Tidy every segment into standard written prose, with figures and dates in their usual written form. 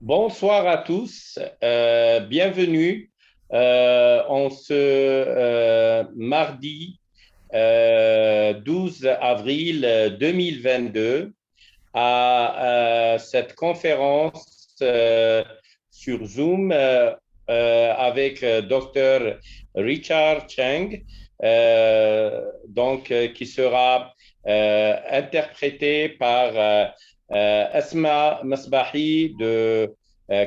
Bonsoir à tous, bienvenue en ce mardi 12 avril 2022 à cette conférence sur Zoom avec Dr. Richard Cheng, qui sera interprété par Asma Masbahi de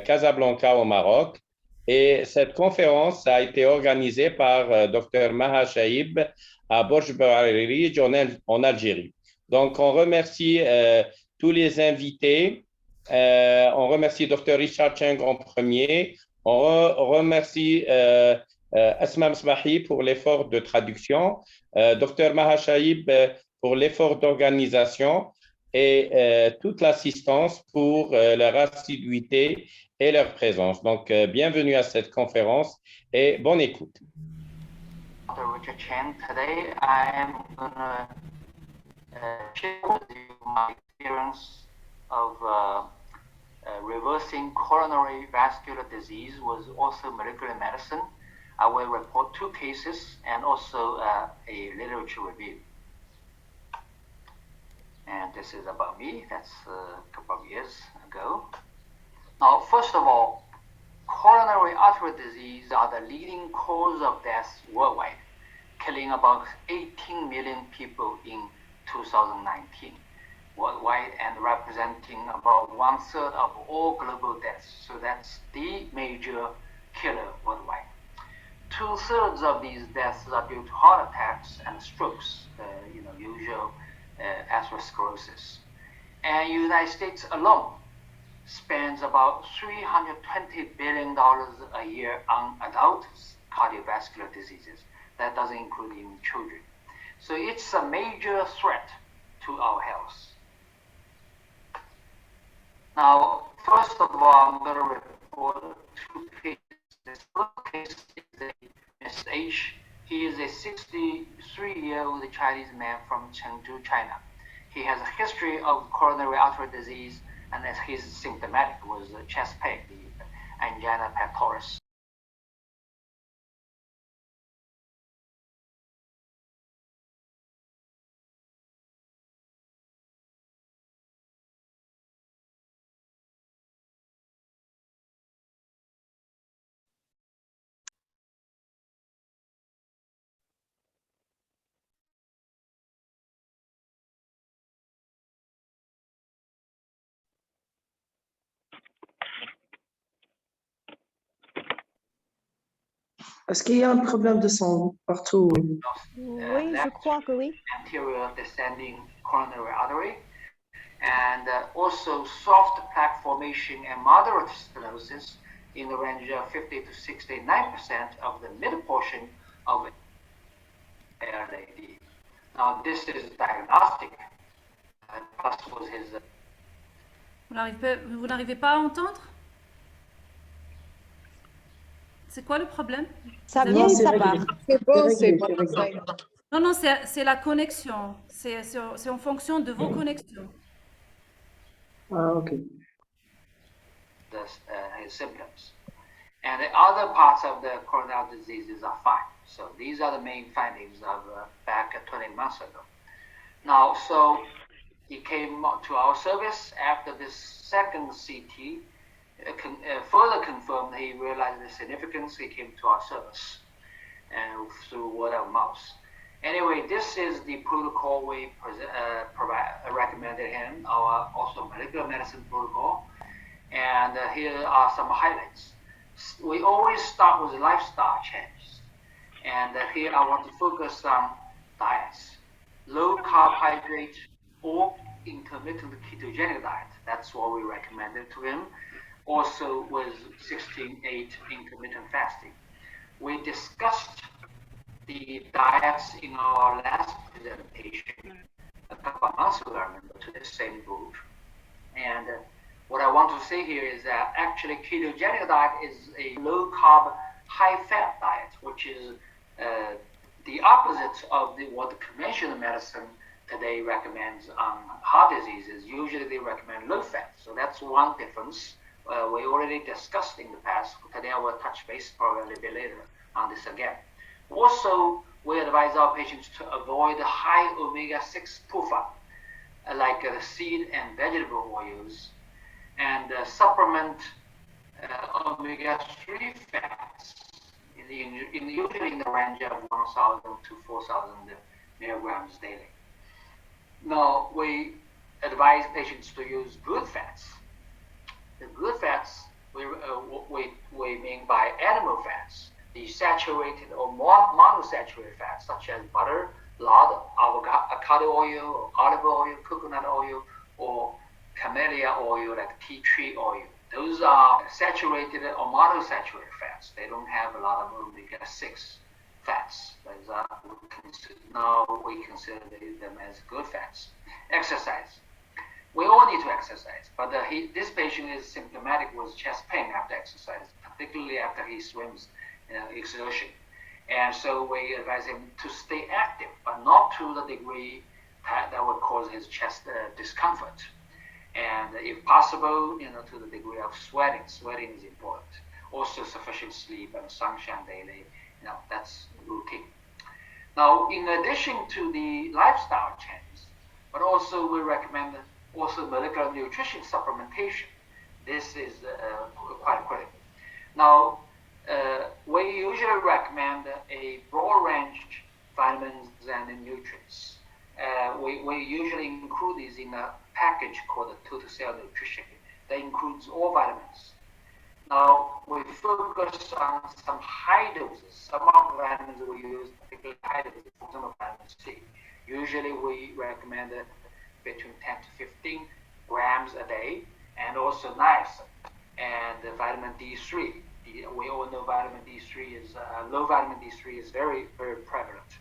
Casablanca au Maroc. Et cette conférence a été organisée par Dr. Maha Shaib à Borj Bouariri en Algérie. Donc, on remercie tous les invités. On remercie Dr. Richard Cheng en premier. On remercie Asma Msbahi pour l'effort de traduction, Dr. Maha Shaib pour l'effort d'organisation et toute l'assistance pour leur assiduité et leur présence. Donc, bienvenue à cette conférence et bonne écoute. Dr. Richard Cheng. Today I am going to share with you my experience of reversing coronary vascular disease with orthomolecular medicine. I will report 2 cases and also a literature review. And this is about me. That's a couple of years ago. Now, first of all, coronary artery disease are the leading cause of death worldwide, killing about 18 million people in 2019 worldwide and representing about 1/3 of all global deaths. So that's the major killer worldwide. 2/3 of these deaths are due to heart attacks and strokes, usual atherosclerosis. And the United States alone spends about $320 billion a year on adult cardiovascular diseases. That doesn't include even children. So it's a major threat to our health. Now, first of all, I'm going to report 2 cases. This first case is a Mr. H. He is a 63-year-old Chinese man from Chengdu, China. He has a history of coronary artery disease, and he's symptomatic with chest pain, the angina pectoris. Est-ce qu'il y a un problème de son partout? Oui, je crois que oui. Anterior descending coronary artery, and also soft plaque formation and moderate stenosis in the range of 50 to 69% of the mid portion of LAD. Now, this is diagnostic. Plus was his. Vous n'arrivez pas à entendre? C'est quoi le problème? Ça vient et ça part. C'est bon, c'est bon. Non, c'est la connexion. C'est en fonction de vos connexions. Ah, ok. His symptoms. And the other parts of the coronary diseases are fine. So these are the main findings of back 20 months ago. Now, so he came to our service after this second CT. Further confirmed, he realized the significance. He came to our service through word of mouth. Anyway, this is the protocol we recommended him, our orthomolecular medicine protocol. And here are some highlights. We always start with lifestyle changes. And here I want to focus on diets. Low carbohydrate or intermittent ketogenic diet. That's what we recommended to him. Also with 16/8 intermittent fasting. We discussed the diets in our last presentation a couple of months ago, I remember, to the same group. And what I want to say here is that actually ketogenic diet is a low carb, high fat diet, which is the opposite of what the conventional medicine today recommends on heart diseases. Usually they recommend low fat. So that's one difference we already discussed in the past. Today I will touch base probably a little bit later on this again. Also, we advise our patients to avoid high omega-6 PUFA, like seed and vegetable oils, and supplement omega-3 fats usually in the range of 1,000 to 4,000 milligrams daily. Now, we advise patients to use good fats. The good fats we mean by animal fats, the saturated or monosaturated fats such as butter, lard, avocado oil, or olive oil, coconut oil, or camellia oil like tea tree oil. Those are saturated or monosaturated fats. They don't have a lot of omega-6 fats. Now we consider them as good fats. Exercise. We all need to exercise, but this patient is symptomatic with chest pain after exercise, particularly after he swims exertion. And so we advise him to stay active, but not to the degree that would cause his chest discomfort. And if possible, to the degree of sweating. Sweating is important. Also sufficient sleep and sunshine daily, that's routine. Now, in addition to the lifestyle changes, but also we recommend also molecular nutrition supplementation. This is quite critical. Now, we usually recommend a broad range vitamins and nutrients. We usually include these in a package called the total cell nutrition that includes all vitamins. Now, we focus on some high doses. Some of the vitamins we use, particularly high doses, for example, vitamin C. Usually we recommend between 10 to 15 grams a day, and also niacin and vitamin D3. We all know vitamin D3 is low vitamin D3 is very, very prevalent.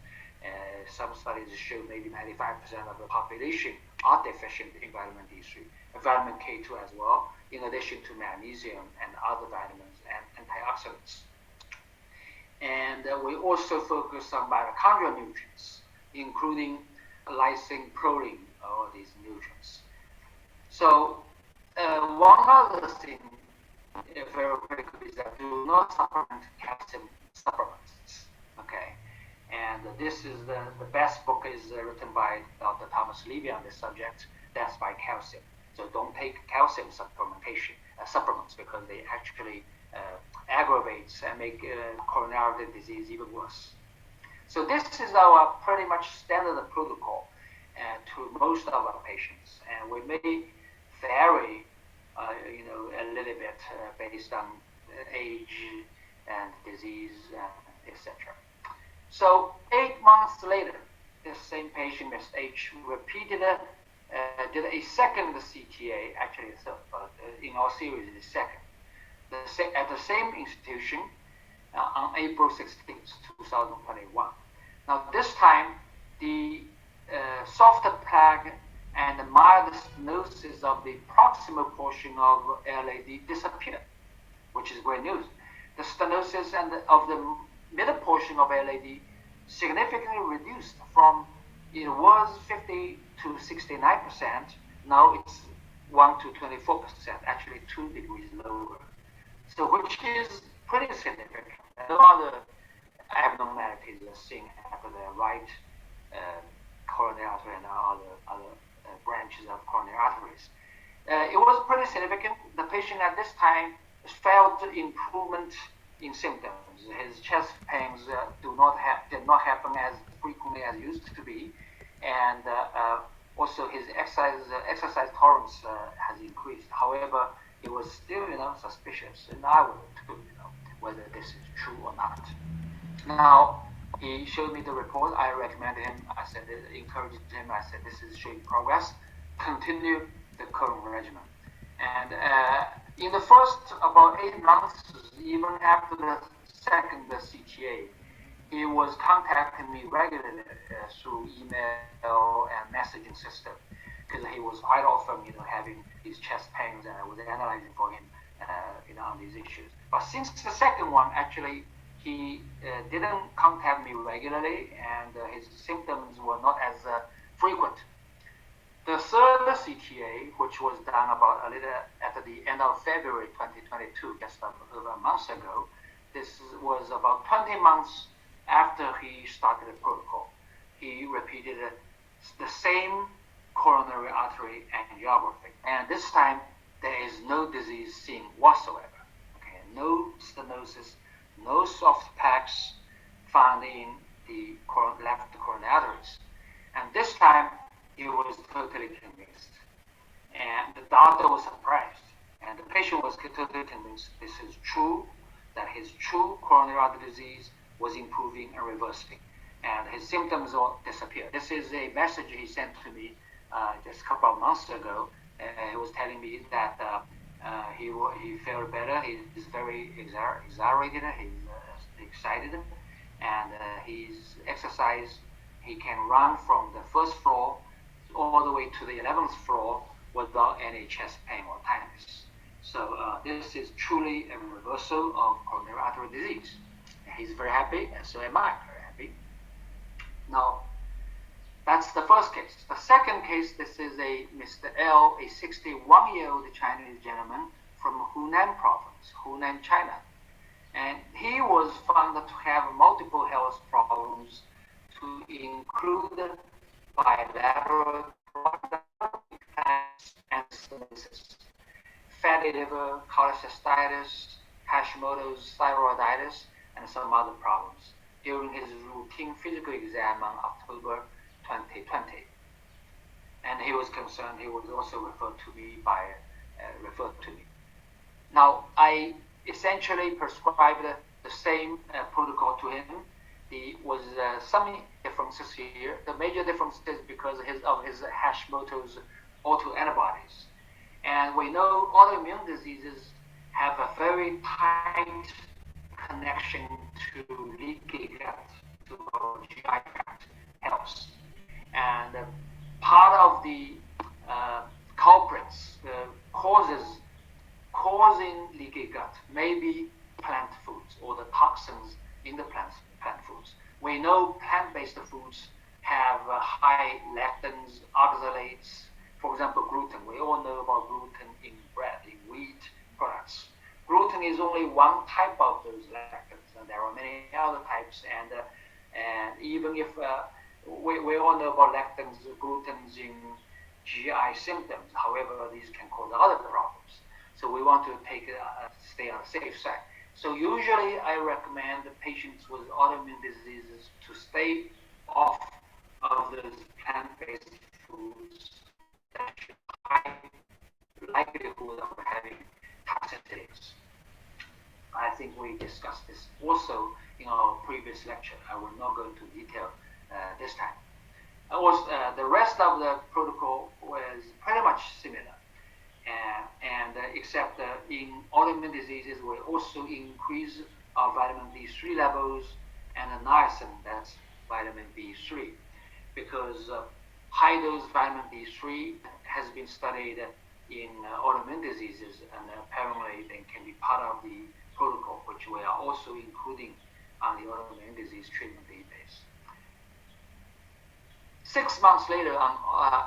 Some studies show maybe 95% of the population are deficient in vitamin D3, and vitamin K2 as well, in addition to magnesium and other vitamins and antioxidants. And we also focus on mitochondrial nutrients, including lysine, protein, all these nutrients. So one other thing very critical is that do not supplement calcium supplements. Okay. And this is the best book is written by Dr. Thomas Levy on this subject. That's by calcium. So don't take calcium supplements because they actually aggravate and make coronary artery disease even worse. So this is our pretty much standard protocol to most of our patients, and we may vary, a little bit based on age and disease, etc. So 8 months later, this same patient, Ms. H, did a second CTA, actually third, but in our series, the second, at the same institution on April 16th, 2021. Now this time, the softer plaque and the mild stenosis of the proximal portion of LAD disappeared, which is great news. The stenosis of the middle portion of LAD significantly reduced from, it was 50 to 69%, now it's 1 to 24%, actually 2 degrees lower. So which is pretty significant. No other abnormalities are seen at the right coronary artery and other branches of coronary arteries. It was pretty significant. The patient at this time felt improvement in symptoms. His chest pains did not happen as frequently as used to be, and also his exercise tolerance has increased. However, it was still suspicious, and I would too, whether this is true or not. Now, he showed me the report. I recommended him. I said, encouraged him. I said, this is showing progress. Continue the current regimen. And in the first about 8 months, even after the second CTA, he was contacting me regularly through email and messaging system, because he was quite often, having these chest pains, and I was analyzing for him, on these issues. But since the second one, actually, he didn't contact me regularly, and his symptoms were not as frequent. The third CTA, which was done about a little at the end of February 2022, just over a month ago. This was about 20 months after he started the protocol. He repeated the same coronary artery angiography. And this time, there is no disease seen whatsoever. Okay, no stenosis, no soft packs found in the left coronary arteries. And this time, he was totally convinced. And the doctor was surprised. And the patient was totally convinced this is true, that his true coronary artery disease was improving and reversing. And his symptoms all disappeared. This is a message he sent to me just a couple of months ago. He was telling me that he felt better. He's very exhilarated. He's excited, and he's exercised. He can run from the first floor all the way to the 11th floor without any chest pain or tightness. So this is truly a reversal of coronary artery disease. He's very happy, and so am I very happy. Now, that's the first case. The second case, this is a Mr. L, a 61-year-old Chinese gentleman from Hunan province, Hunan, China. And he was found to have multiple health problems to include bilateral and stenosis, fatty liver, cholecystitis, Hashimoto's thyroiditis, and some other problems during his routine physical exam on October 2020. And he was concerned. He was also referred to me. Now, I essentially prescribed the same protocol to him. There was some differences here. The major difference is because of his Hashimoto's autoantibodies. And we know autoimmune diseases have a very tight connection to leaky gut, to our GI tract health. And part of the culprits, causing leaky gut may be plant foods or the toxins in the plant foods. We know plant-based foods have high lectins, oxalates, for example, gluten. We all know about gluten in bread, in wheat products. Gluten is only one type of those lectins, and there are many other types. And even if we all know about lectins, glutens in GI symptoms, however, these can cause other problems. So we want to stay on the safe side. So usually I recommend the patients with autoimmune diseases to stay off of those plant-based foods that should high likelihood of having toxicities. I think we discussed this also in our previous lecture. I will not go into detail this time. The rest of the protocol was pretty much similar. Except in autoimmune diseases, we also increase our vitamin D3 levels and niacin, that's vitamin B3, because high dose vitamin D3 has been studied in autoimmune diseases, and apparently they can be part of the protocol, which we are also including on the autoimmune disease treatment database. 6 months later, on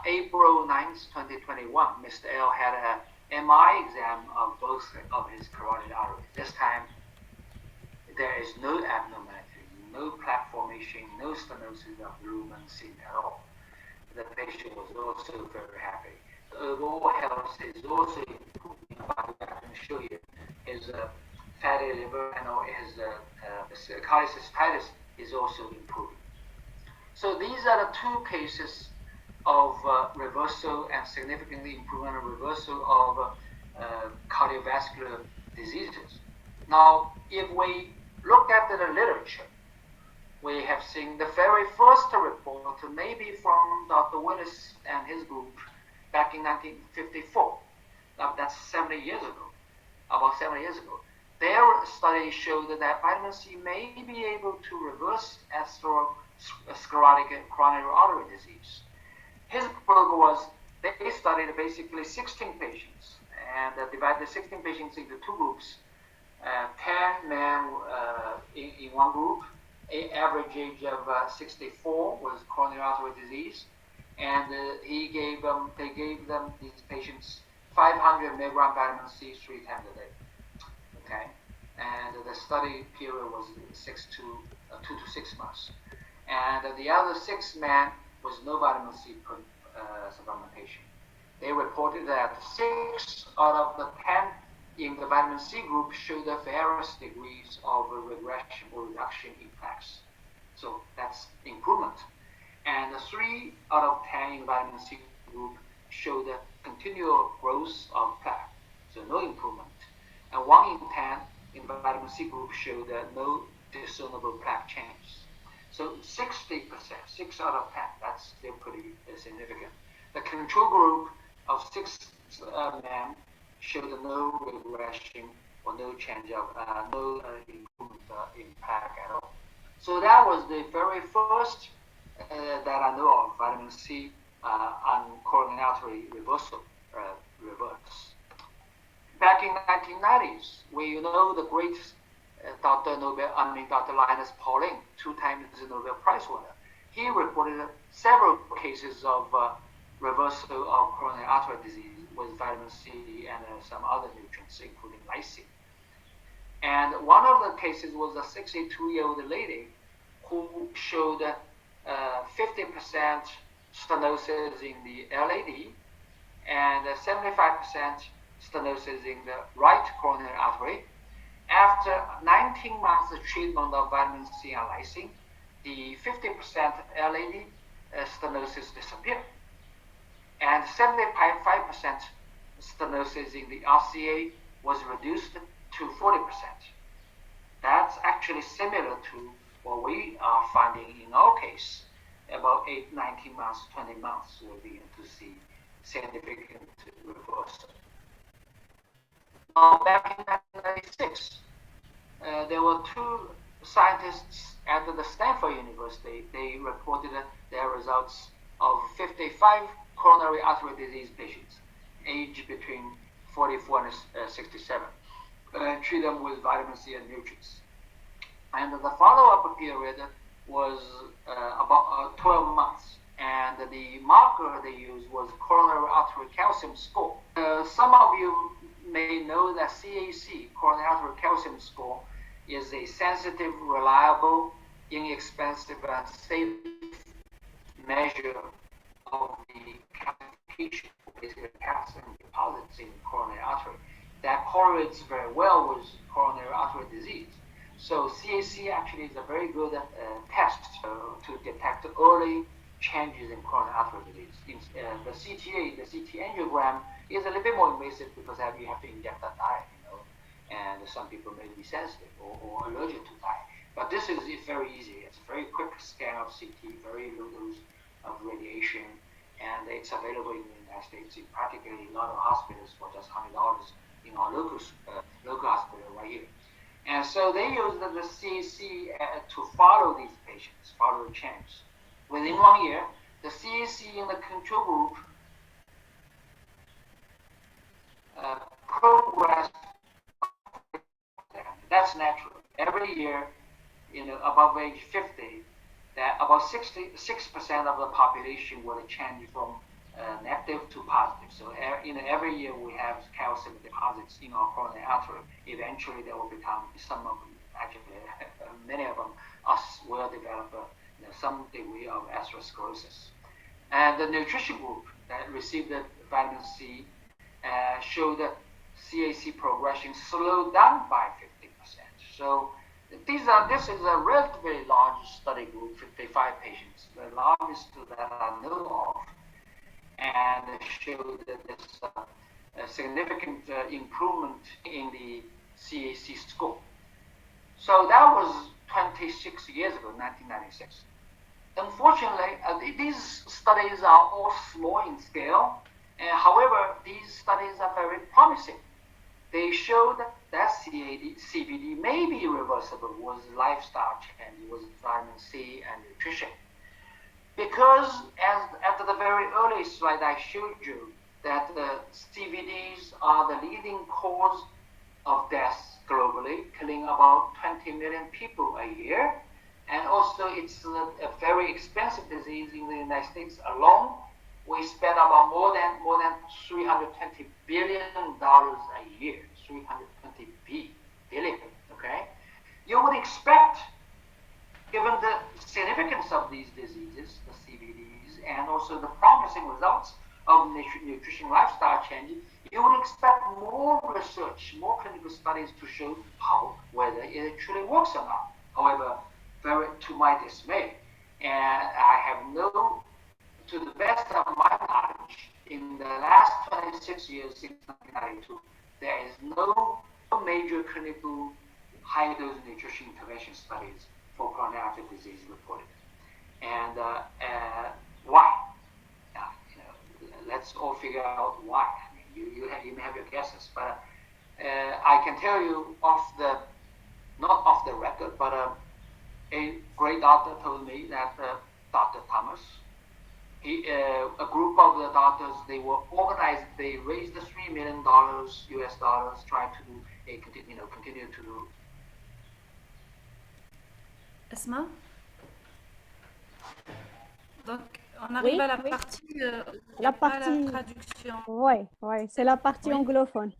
April 9th, 2021, Mr. L had a MI exam of both of his carotid arteries. This time, there is no abnormality, no plaque formation, no stenosis of the lumen seen at all. The patient was also very happy. The overall health is also improving. I can show you his fatty liver and his cholecystitis is also improving. So these are the two cases of reversal and significantly improvement and reversal of cardiovascular diseases. Now, if we look at the literature, we have seen the very first report, maybe from Dr. Willis and his group back in 1954. Now, that's 70 years ago, about 70 years ago. Their study showed that vitamin C may be able to reverse atherosclerotic coronary artery disease. His protocol was, they studied basically 16 patients and divided the 16 patients into two groups. 10 men in one group, average age of 64 was coronary artery disease, and they gave them these patients 500 milligram vitamin C 3 times a day. Okay, and the study period was 2 to 6 months. And the other 6 men with no vitamin C supplementation. They reported that 6 out of the 10 in the vitamin C group showed various degrees of regression or reduction in plaques. So that's improvement. And 3 out of 10 in the vitamin C group showed continual growth of plaque, so no improvement. And 1 in 10 in the vitamin C group showed no discernible plaque change. So 60%, 6 out of 10, that's still pretty significant. The control group of 6 men showed no regression or no change of, no improvement in plaque at all. So that was the very first that I know of vitamin C on coronary artery reverse. Back in 1990s, we know the great Dr. Linus Pauling, 2 times Nobel Prize winner. He reported several cases of reversal of coronary artery disease with vitamin C and some other nutrients, including lysine. And one of the cases was a 62-year-old lady who showed 50% stenosis in the LAD and 75% stenosis in the right coronary artery. After 19 months of treatment of vitamin C and lysine, the 50% LAD stenosis disappeared, and 75% stenosis in the RCA was reduced to 40%. That's actually similar to what we are finding in our case. About 19 months, 20 months, we'll begin to see significant reversal. Back in 1996, there were 2 scientists at the Stanford University. They reported their results of 55 coronary artery disease patients, aged between 44 and 67, treat them with vitamin C and nutrients. And the follow-up period was about 12 months. And the marker they used was coronary artery calcium score. Some of you may know that CAC, coronary artery calcium score, is a sensitive, reliable, inexpensive, and safe measure of the calcification, basically calcium deposits in coronary artery. That correlates very well with coronary artery disease. So CAC actually is a very good test to detect early changes in coronary artery disease. The CTA, the CT angiogram, is a little bit more invasive because you have to inject a dye, and some people may be sensitive or allergic to dye. But this is very easy. It's a very quick scan of CT, very low dose of radiation, and it's available in the United States in practically a lot of hospitals for just $100 in our local hospital right here. And so they use the CAC to follow these patients, follow the change. Within 1 year, the CAC in the control group progressed. That's natural. Every year, above age 50, that about 66% of the population will change from negative to positive. So every year we have calcium deposits in our coronary artery. Eventually, they will become, some of them, actually, many of them, will develop some degree of atherosclerosis. And the nutrition group that received the vitamin C showed that CAC progression slowed down by 50%. So this is a relatively large study group, 55 patients, the largest that I know of, and showed that there's a significant improvement in the CAC score. So that was 26 years ago, 1996. Unfortunately, these studies are all small in scale. However, these studies are very promising. They showed that CVD may be reversible with lifestyle change, with vitamin C and nutrition. Because at the very early slide I showed you that the CVDs are the leading cause of death globally, killing about 20 million people a year. And also it's a very expensive disease in the United States alone. we spend about more than $320 billion a year. 320 billion. Okay, you would expect, given the significance of these diseases, the CVDs, and also the promising results of nutrition lifestyle change, you would expect more research, more clinical studies to show whether it actually works or not. However, very to my dismay, and I have to the best of my knowledge, in the last 26 years since 1992, there is no major clinical high-dose nutrition intervention studies for coronary artery disease reported. And why? Let's all figure out why. I mean, you may have your guesses, but I can tell you not off the record, but a great doctor told me that Dr. Thomas, a group of the doctors, they were organized, they raised the $3 million US dollars, trying to continue to do. Esma? Donc, on arrive à la partie, la partie, la traduction. Oui, c'est la partie anglophone.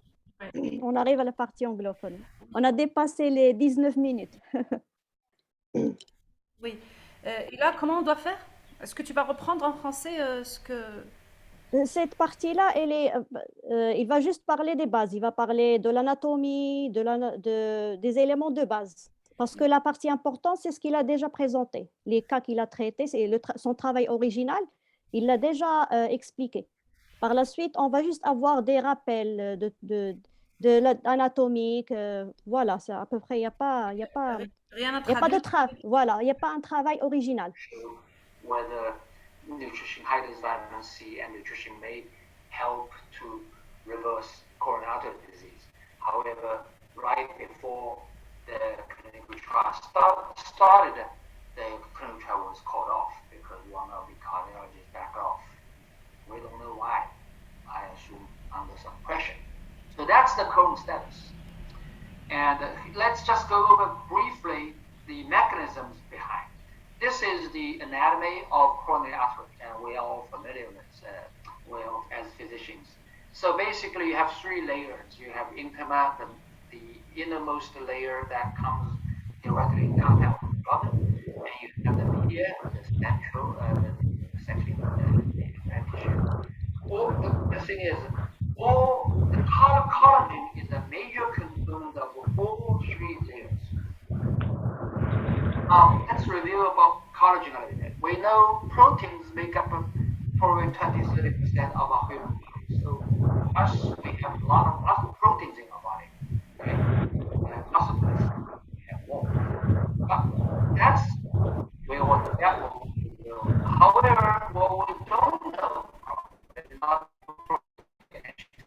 Oui. On arrive à la partie anglophone. On a dépassé les 19 minutes. Oui. Et là, comment on doit faire? Est-ce que tu vas reprendre en français ce que... Cette partie-là, il va juste parler des bases. Il va parler de l'anatomie, des éléments de base. Parce que la partie importante, c'est ce qu'il a déjà présenté. Les cas qu'il a traités, c'est son travail original, il l'a déjà expliqué. Par la suite, on va juste avoir des rappels de l'anatomique. Voilà, c'est à peu près, il n'y a pas, Rien à il y a pas de traduire. voilà, il n'y a pas un travail original. Whether nutrition, high-dose vitamin C and nutrition may help to reverse coronary artery disease. However, right before the clinical trial started, the clinical trial was called off because one of the cardiologists backed off. We don't know why. I assume under some pressure. So that's the current status. And let's just go over briefly the mechanisms behind. This is the anatomy of coronary artery, and we are all familiar with well as physicians. So basically, you have three layers. You have intima, the innermost layer that comes directly in contact with the blood, and you have the media, the central, essentially the tissue. The thing is, the collagen is a major component of all three layers. Let's review about collagen a little bit. We know proteins make up probably 20-30% of our human body. So we have lots of proteins in our body. Okay? We have muscle, we have more. But that's, we all know that one. However, what we don't know is not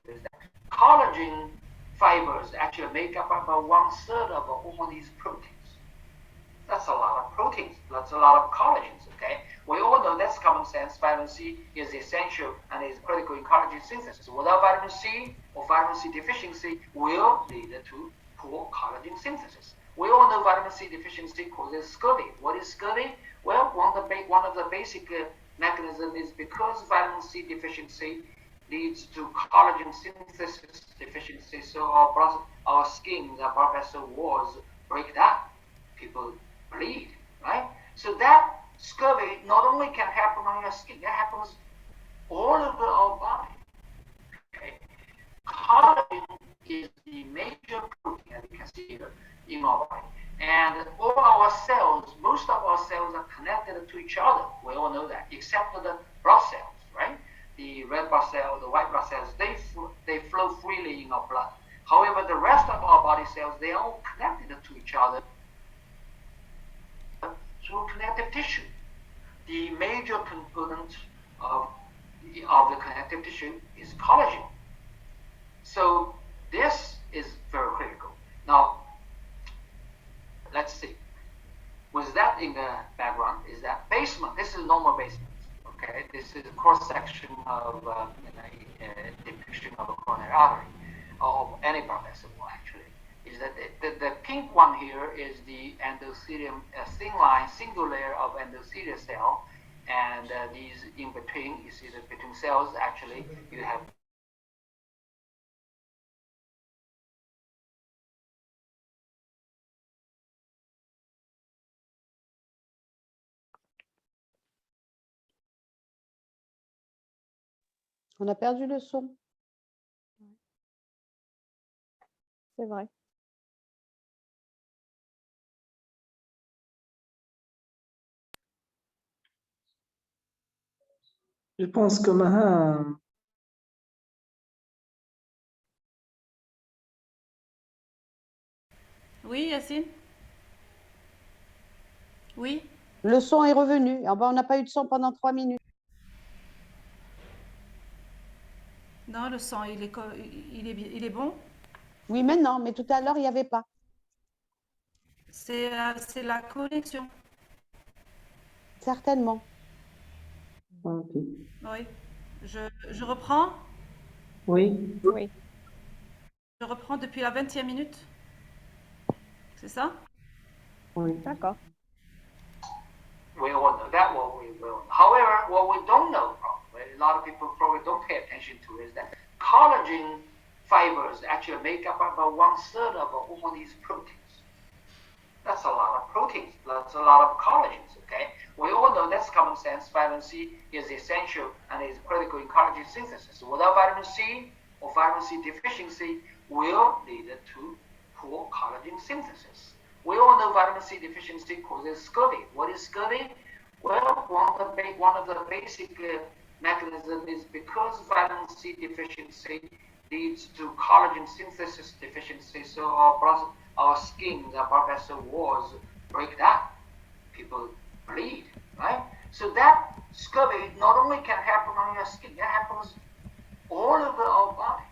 is that collagen fibers actually make up about 1/3 of all these proteins. That's a lot of proteins. That's a lot of collagens, okay? We all know that's common sense. Vitamin C is essential and is critical in collagen synthesis. Without vitamin C or vitamin C deficiency will lead to poor collagen synthesis. We all know vitamin C deficiency causes scurvy. What is scurvy? Well, one of the basic mechanisms is because vitamin C deficiency leads to collagen synthesis deficiency. So our skin, our blood vessel walls break down. People bleed, right? So that scurvy not only can happen on your skin, that happens all over our body. Okay? Collagen is the major protein, as you can see here, in our body. And all our cells, most of our cells are connected to each other. We all know that, except for the blood cells, right? The red blood cells, the white blood cells, they flow freely in our blood. However, the rest of our body cells, they are all connected to each other through connective tissue. The major component of the connective tissue is collagen. So this is very critical. Now, let's see. With that in the background is that basement. This is normal basement. Okay, this is a cross section of a depiction of a coronary artery, of any blood vessel actually. Is that the pink one here is the endothelium, thin line, single layer of endothelial cell, And these in between, you see that between cells, actually, you have On a perdu le son. C'est vrai. Je pense que Maha, Oui, Yacine? Oui? Le son est revenu. Ah ben, on n'a pas eu de son pendant 3 minutes. Non, le sang, il est bon. Oui, maintenant, mais tout à l'heure, il n'y avait pas. C'est la connexion. Certainement. ok. Oui. Je reprends. Oui, Oui. Je reprends depuis la 20e minute. C'est ça? oui. D'accord. we all know that what we will. However, what we don't know, probably, a lot of people probably don't pay attention to, is that collagen fibers actually make up about 1/3 of all these proteins. That's a lot of proteins. That's a lot of collagens. Okay, we all know that's common sense. Vitamin C is essential and is critical in collagen synthesis. Without vitamin C or vitamin C deficiency, will lead to poor collagen synthesis. We all know vitamin C deficiency causes scurvy. What is scurvy? Well, one of the basic mechanisms is because vitamin C deficiency leads to collagen synthesis deficiency, so our skin, our blood vessel walls break down. People bleed, right? So that scurvy not only can happen on your skin, it happens all over our body.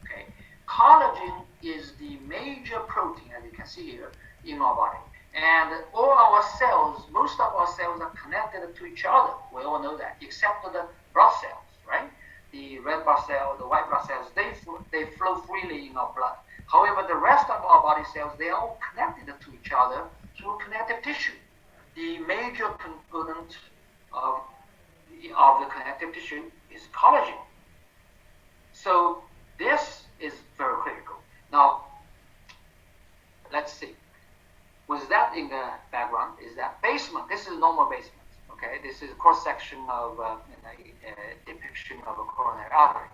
Okay, collagen is the major protein, as you can see here, in our body. And all our cells, most of our cells are connected to each other. We all know that, except for the blood cells, right? The red blood cell, the white blood cells, they flow freely in our blood. However, the rest of our body cells, they are all connected to each other through connective tissue. The major component of the connective tissue is collagen. So this is very critical. Now, let's see. With that in the background is that basement. This is normal basement. Okay, this is a cross section of depiction of a coronary artery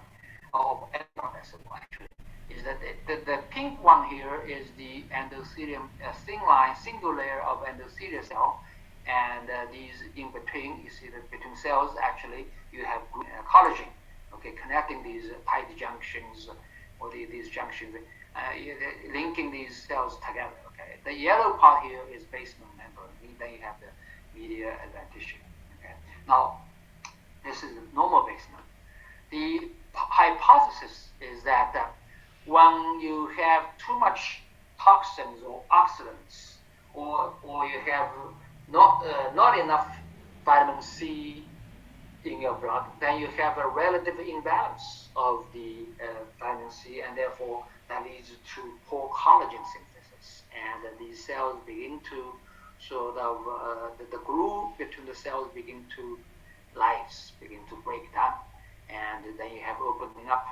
of vessel. Actually, is that the pink one here is the endothelium, thin line, single layer of endothelial cell, and these in between, you see that between cells actually you have collagen. Okay, connecting these tight junctions or these junctions, linking these cells together. Okay, the yellow part here is basement membrane. Then you have the media adventitia. Okay, now this is the normal basement. The hypothesis is that when you have too much toxins or oxidants, or you have not enough vitamin C in your blood, then you have a relative imbalance of the vitamin C, and therefore that leads to poor collagen synthesis. And these cells begin to sort of, the glue between the cells begin to lyse, begin to break down. And then you have opening up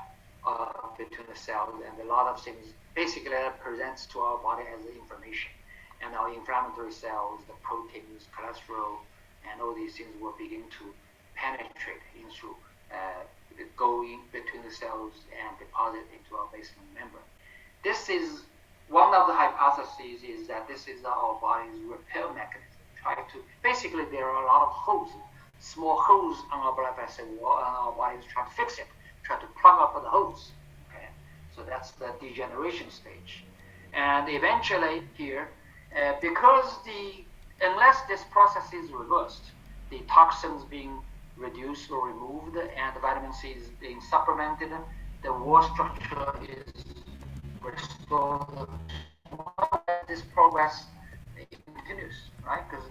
between the cells, and a lot of things basically that presents to our body as inflammation. And our inflammatory cells, the proteins, cholesterol, and all these things will begin to penetrate into, go in between the cells and deposit into our basement membrane. This is one of the hypotheses, is that this is our body's repair mechanism. Basically there are a lot of holes, small holes on our blood vessel wall, and our body is trying to fix it, try to plug up the holes. Okay, so that's the degeneration stage. And eventually here, because unless this process is reversed, the toxins being reduced or removed and the vitamin C is being supplemented, the wall structure is restored. This progress continues, right? Because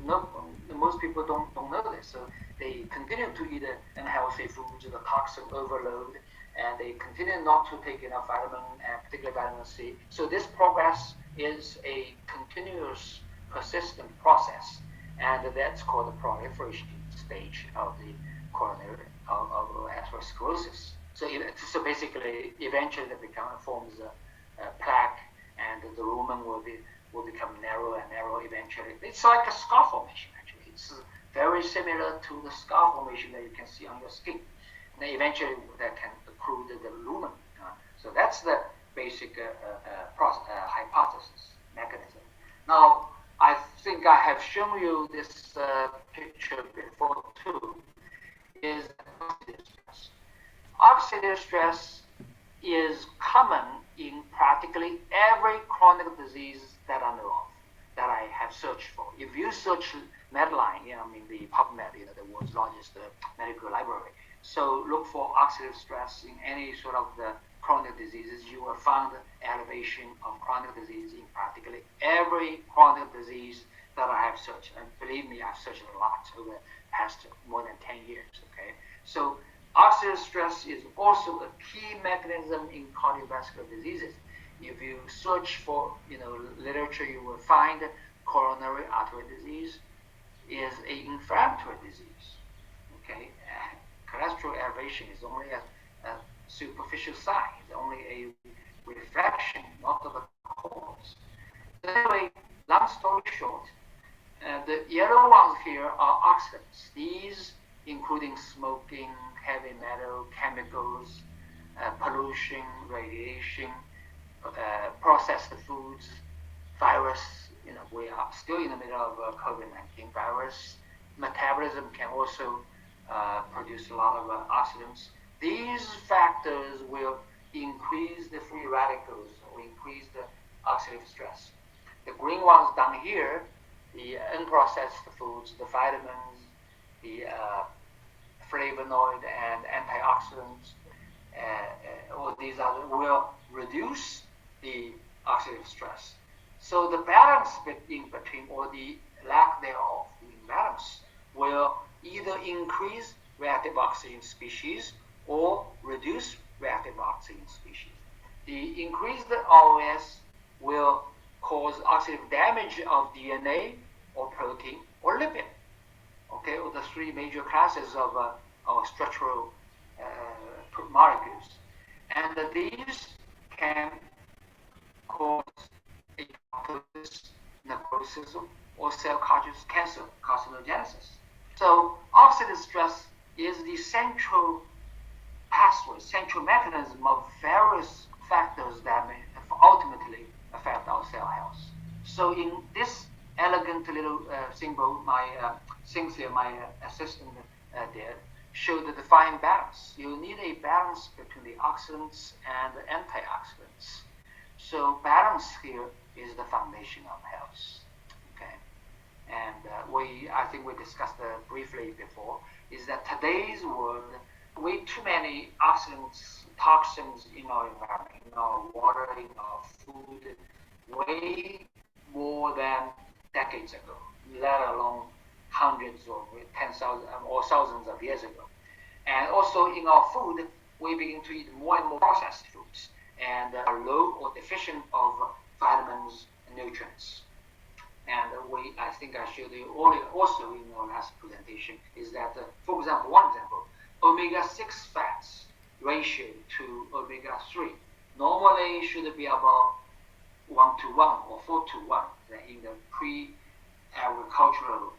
most people don't know this, so they continue to eat unhealthy foods, the toxin overload, and they continue not to take enough vitamin, and particularly vitamin C. So this progress is a continuous, persistent process, and that's called the proliferation stage. stage of the coronary of atherosclerosis. So basically, eventually it forms a plaque, and the lumen will become narrow and narrow eventually. It's like a scar formation, actually. It's very similar to the scar formation that you can see on your skin. And eventually that can occlude the lumen. So that's the basic hypothesis mechanism. Now, I think I have shown you this picture before too, is oxidative stress. Oxidative stress is common in practically every chronic disease that I know of, that I have searched for. If you search Medline, the PubMed, the world's largest medical library, so look for oxidative stress in any sort of the chronic diseases, you will find elevation of chronic disease in practically every chronic disease that I have searched. And believe me, I've searched a lot over the past more than 10 years, okay? So oxidative stress is also a key mechanism in cardiovascular diseases. If you search for literature, you will find coronary artery disease is an inflammatory disease, okay? Cholesterol elevation is only a superficial sign, it's only a reflection, not the cause. So anyway, long story short, the yellow ones here are oxidants. These including smoking, heavy metal, chemicals, pollution, radiation, processed foods, virus. We are still in the middle of COVID-19 virus. Metabolism can also produce a lot of oxidants. These factors will increase the free radicals or increase the oxidative stress. The green ones down here, the unprocessed foods, the vitamins, the flavonoid and antioxidants, all these will reduce the oxidative stress. So the balance in between, or the lack thereof, the imbalance, will either increase reactive oxygen species or reduce reactive oxygen species. The increased ROS will cause oxidative damage of DNA or protein or lipid, okay, or the three major classes of structural molecules. And these can cause apoptosis, necrosis, or cell cancer, carcinogenesis. So oxidative stress is the central pathway, central mechanism of various factors that may ultimately affect our cell health. So in this elegant little symbol, my assistant did, showed the fine balance. You need a balance between the oxidants and the antioxidants. So balance here is the foundation of health. Okay, and I think we discussed briefly before, is that today's world, way too many oxidants, toxins in our environment, in our water, in our food, way more than decades ago, let alone hundreds or 10,000 or thousands of years ago. And also in our food, we begin to eat more and more processed foods and are low or deficient of vitamins and nutrients. And I think I showed you also in our last presentation, is that, for example, one example, omega-6 fats ratio to omega-3 normally should be about 1:1 or 4:1 in the pre-agricultural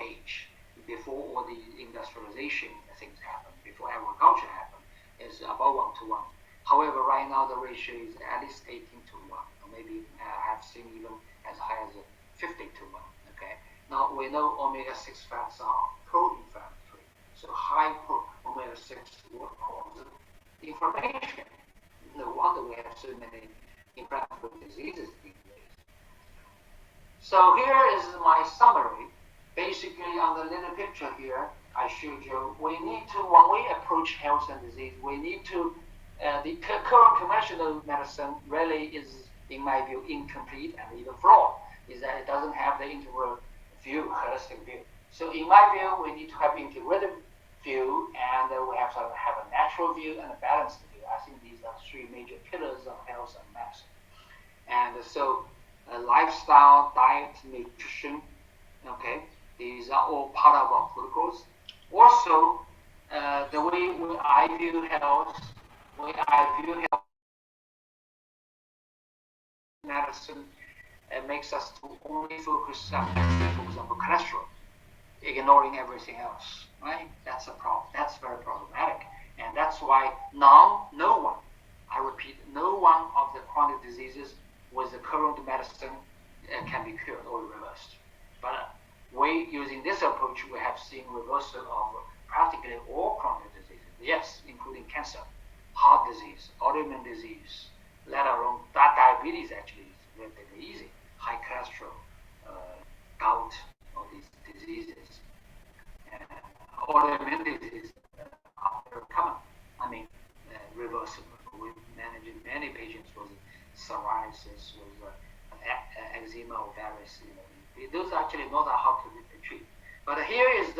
age, before all the industrialization things happened, before agriculture happened, is about 1:1. However, right now the ratio is at least 18:1, or maybe I have seen even as high as 50:1. Okay. Now we know omega-6 fats are pro-inflammatory, so high omega-6 will cause inflammation. No wonder we have so many inflammatory diseases these days. So here is my summary. Basically, on the little picture here, I showed you, we need to, when we approach health and disease, we need to, the current conventional medicine really is, in my view, incomplete and even flawed, is that it doesn't have the integral view, holistic view. So in my view, we need to have integrative view, and we have to have a natural view and a balanced view. I think these are three major pillars of health and medicine. And so lifestyle, diet, nutrition, okay, these are all part of our protocols. Also, the way I view health medicine makes us to only focus on, for example, cholesterol, ignoring everything else, right? That's a problem. That's very problematic, and that's why now no one, I repeat, no one of the chronic diseases with the current medicine can be cured or reversed. But using this approach, we have seen reversal of practically all chronic diseases. Yes, including cancer, heart disease, autoimmune disease, let alone diabetes. Actually, is relatively easy. High cholesterol, gout, all these diseases, and autoimmune diseases are very common. I mean, reversible. We manage many patients with psoriasis, with eczema or various. Those are actually not hard to treat. But here is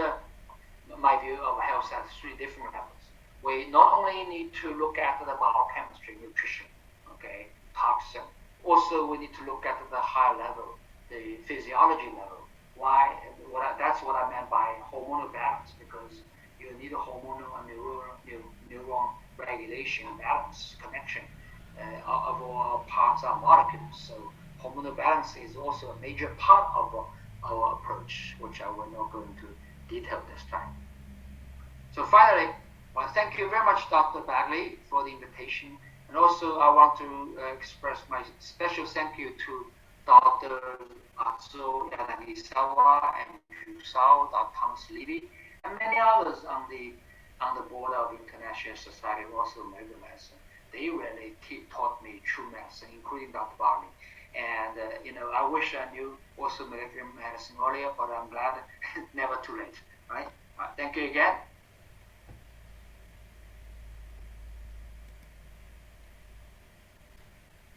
my view of health at three different levels. We not only need to look at the biochemistry, nutrition, okay, toxin. Also, we need to look at the high level, the physiology level. Why? That's what I meant by hormonal balance, because you need a hormonal and neuron regulation, balance, connection of all parts and molecules. So hormonal balance is also a major part of our approach, which I will not go into detail this time. So finally, well, thank you very much, Dr. Baghli, for the invitation. And also, I want to express my special thank you to Dr. Atsu Yanagisawa and Shusao, Dr. Thomas Levy, and many others on the board of International Society of Orthomolecular Medicine. They really taught me true medicine, including Dr. Baghli. And I wish I knew orthomolecular medicine earlier, but I'm glad never too late. Right? Thank you again.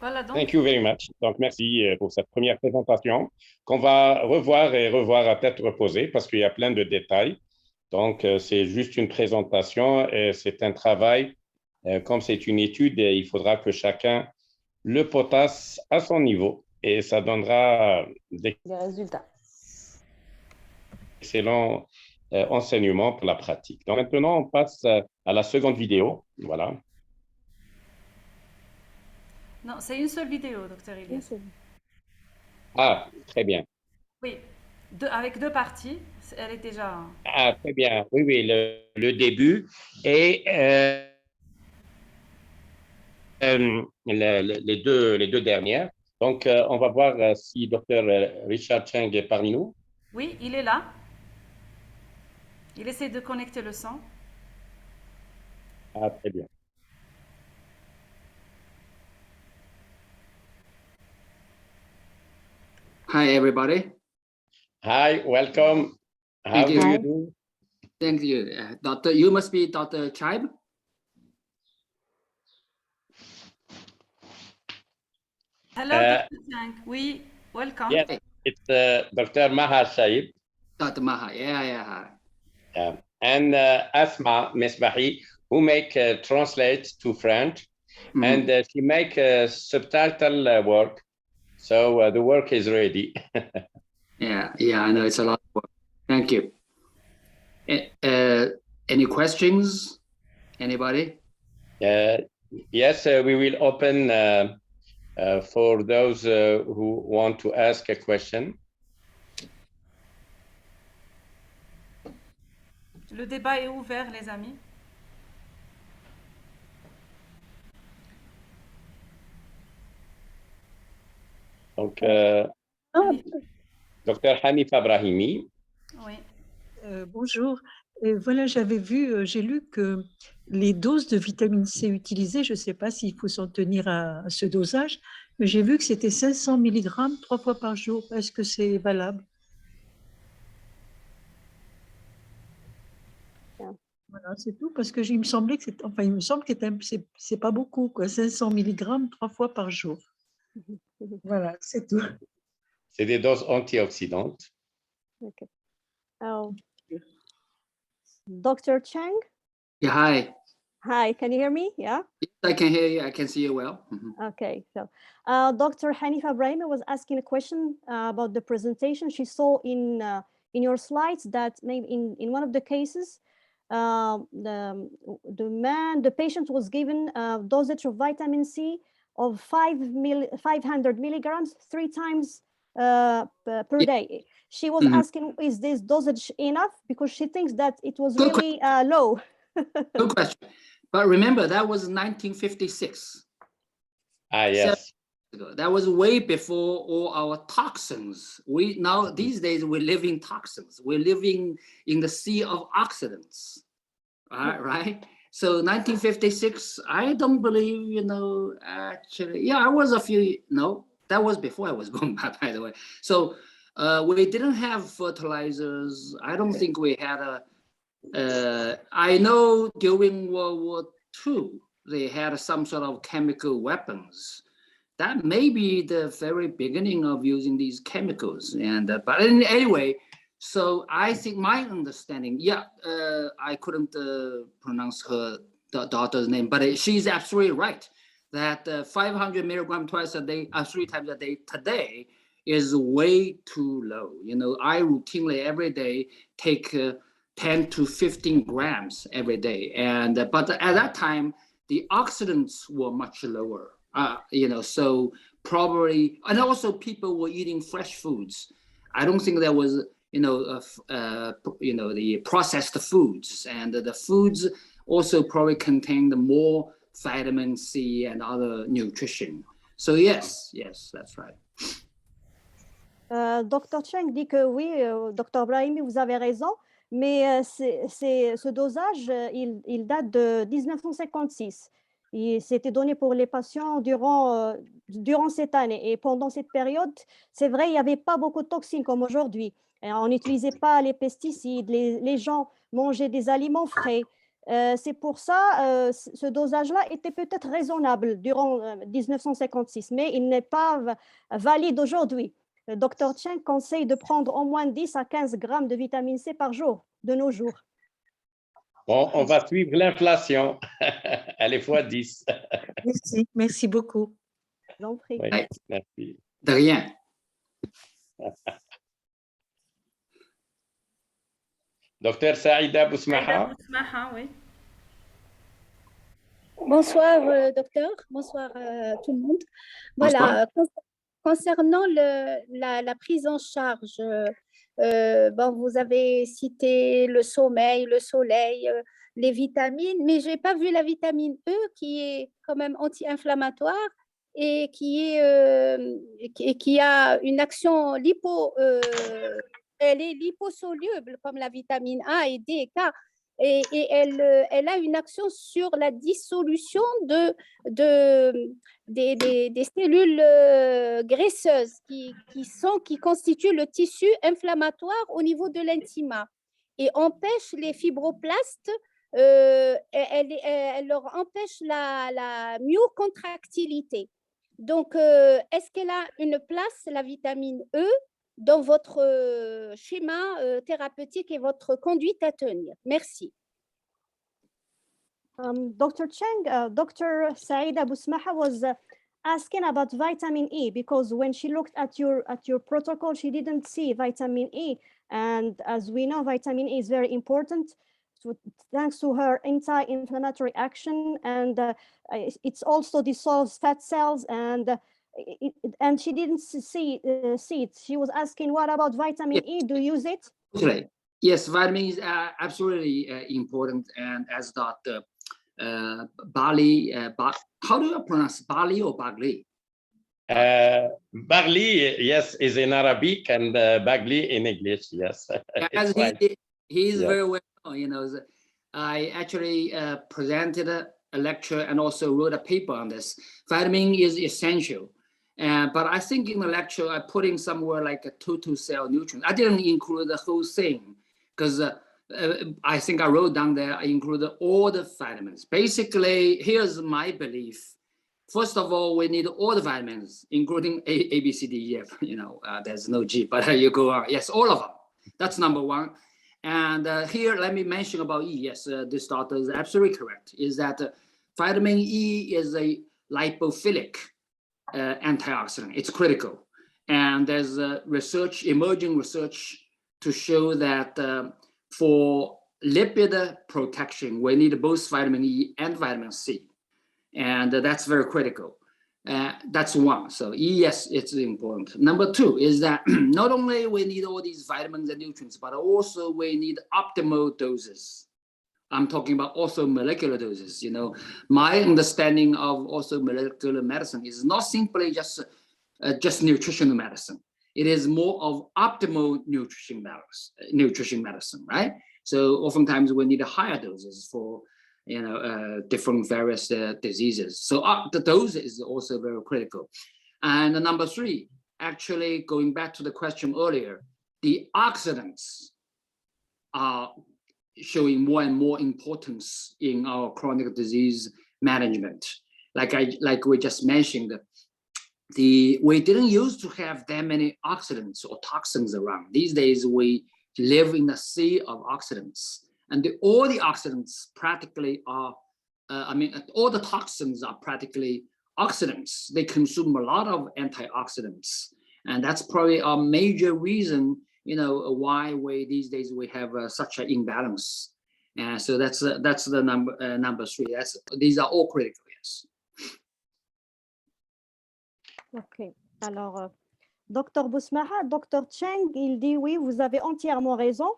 Voilà, donc. Thank you very much. Donc, merci pour cette première présentation qu'on va revoir et revoir à tête reposée parce qu'il y a plein de détails. Donc, c'est juste une présentation et c'est un travail. Comme c'est une étude, il faudra que chacun le potasse à son niveau et ça donnera des résultats. Excellents enseignements pour la pratique. Donc, maintenant, on passe à la seconde vidéo. Voilà. Non, c'est une seule vidéo, docteur Ilyes. Ah, très bien. Oui, avec deux parties. Elle est déjà... Ah, très bien. Oui, oui, le début et les deux dernières. Donc, on va voir si docteur Richard Cheng est parmi nous. Oui, il est là. Il essaie de connecter le son. Ah, très bien. Hi, everybody. Hi, welcome. How do you do? Thank you. Doctor, you must be Dr. Chaib? Hello, Dr. Cheng. Oui, welcome. Yes, it's Dr. Maha Saib. Dr. Maha, yeah. And Asma Mesbahi, who translate to French, and she make subtitle work. So the work is ready. yeah, I know it's a lot of work. Thank you. Any questions? Anybody? Yes, we will open for those who want to ask a question. Le débat est ouvert, les amis. Donc, Dr Hanifa Brahimi. Oui. Bonjour. Voilà, j'ai lu que les doses de vitamine C utilisées, je ne sais pas s'il faut s'en tenir à ce dosage, mais j'ai vu que c'était 500 mg 3 fois par jour. Est-ce que c'est valable? Voilà, c'est tout, parce que il me semble que c'est pas beaucoup, quoi, 500 mg 3 fois par jour. Voilà, c'est tout. C'est des doses antioxydantes. Okay. Oh. Dr. Cheng? Yeah, hi. Hi, can you hear me? Yeah? Yes, I can hear you. I can see you well. Okay, so Dr. Hanifa Brahimi was asking a question about the presentation she saw in in your slides that maybe in one of the cases, the patient was given a dosage of vitamin C of 500 milligrams 3 times per day. She was asking, is this dosage enough? Because she thinks that it was really low. Good question. But remember, that was 1956. Yes. That was way before all our toxins. These days we live in toxins. We're living in the sea of oxidants, right? So 1956, I don't believe, actually, I was that was before I was born, by the way. So we didn't have fertilizers. I don't think we had I know during World War II, they had some sort of chemical weapons. That may be the very beginning of using these chemicals. But anyway, so I think my understanding, I couldn't pronounce her daughter's name, but she's absolutely right that 500 milligram twice a day, 3 times a day today is way too low. I routinely every day take 10 to 15 grams every day. But at that time, the oxidants were much lower. So probably, and also people were eating fresh foods. I don't think there was, the processed foods, and the foods also probably contained more vitamin C and other nutrition. So yes, that's right. Dr. Cheng dit que oui, Dr. Brahimi, vous avez raison, mais ce dosage, il date de 1956. C'était donné pour les patients durant cette année. Et pendant cette période, c'est vrai, il n'y avait pas beaucoup de toxines comme aujourd'hui. On n'utilisait pas les pesticides, les gens mangeaient des aliments frais. C'est pour ça, ce dosage-là était peut-être raisonnable durant 1956, mais il n'est pas valide aujourd'hui. Le Dr. Cheng conseille de prendre au moins 10 à 15 grammes de vitamine C par jour, de nos jours. Bon, on va suivre l'inflation. Elle est fois 10. Merci beaucoup. Je vous en prie. Oui, merci. De rien. Docteur Saïda Bousmaha. Oui. Bonsoir, docteur. Bonsoir tout le monde. Voilà, concernant la prise en charge, vous avez cité le sommeil, le soleil, les vitamines, mais je n'ai pas vu la vitamine E qui est quand même anti-inflammatoire et qui a une action elle est liposoluble comme la vitamine A et D et K. Et elle a une action sur la dissolution des cellules graisseuses qui constituent le tissu inflammatoire au niveau de l'intima et empêche les fibroblastes, elle leur empêche la myocontractilité. Donc, est-ce qu'elle a une place, la vitamine E, dans votre schéma thérapeutique et votre conduite à tenir? Merci. Dr. Cheng, Dr. Saïda Bousmaha was asking about vitamin E because when she looked at your protocol, she didn't see vitamin E. And as we know, vitamin E is very important thanks to her anti-inflammatory action, and it also dissolves fat cells, and she didn't see it. She was asking, what about vitamin E? Do you use it? Right. Yes, vitamin is absolutely important. And as Dr. Baghli, how do you pronounce Baghli or Baghli? Baghli, yes, is in Arabic, and Baghli in English, yes. As he is very well known, I actually presented a lecture and also wrote a paper on this. Vitamin is essential. But I think in the lecture, I put in somewhere like a total cell nutrient. I didn't include the whole thing because I think I wrote down there, I included all the vitamins. Basically, here's my belief. First of all, we need all the vitamins, including A, B, C, D, E, F. There's no G, but you go on. Yes, all of them. That's number one. And here, let me mention about E. Yes, this doctor is absolutely correct, is that vitamin E is a lipophilic antioxidant. It's critical. And there's emerging research to show that for lipid protection, we need both vitamin E and vitamin C. And that's very critical. That's one. So yes, it's important. Number two is that not only we need all these vitamins and nutrients, but also we need optimal doses. I'm talking about orthomolecular doses. You know, my understanding of orthomolecular medicine is not simply just nutritional medicine. It is more of optimal nutrition medicine, right? So oftentimes we need higher doses for different various diseases. So the dose is also very critical. And number three, actually going back to the question earlier, the oxidants are showing more and more importance in our chronic disease management. Like we just mentioned, we didn't used to have that many oxidants or toxins around. These days we live in a sea of oxidants. And all the oxidants practically are, all the toxins are practically oxidants. They consume a lot of antioxidants. And that's probably a major reason, why these days we have such an imbalance. And so that's the number three. These are all critical, yes. Ok. Alors, Dr Bousmaha, Dr Cheng, il dit oui, vous avez entièrement raison.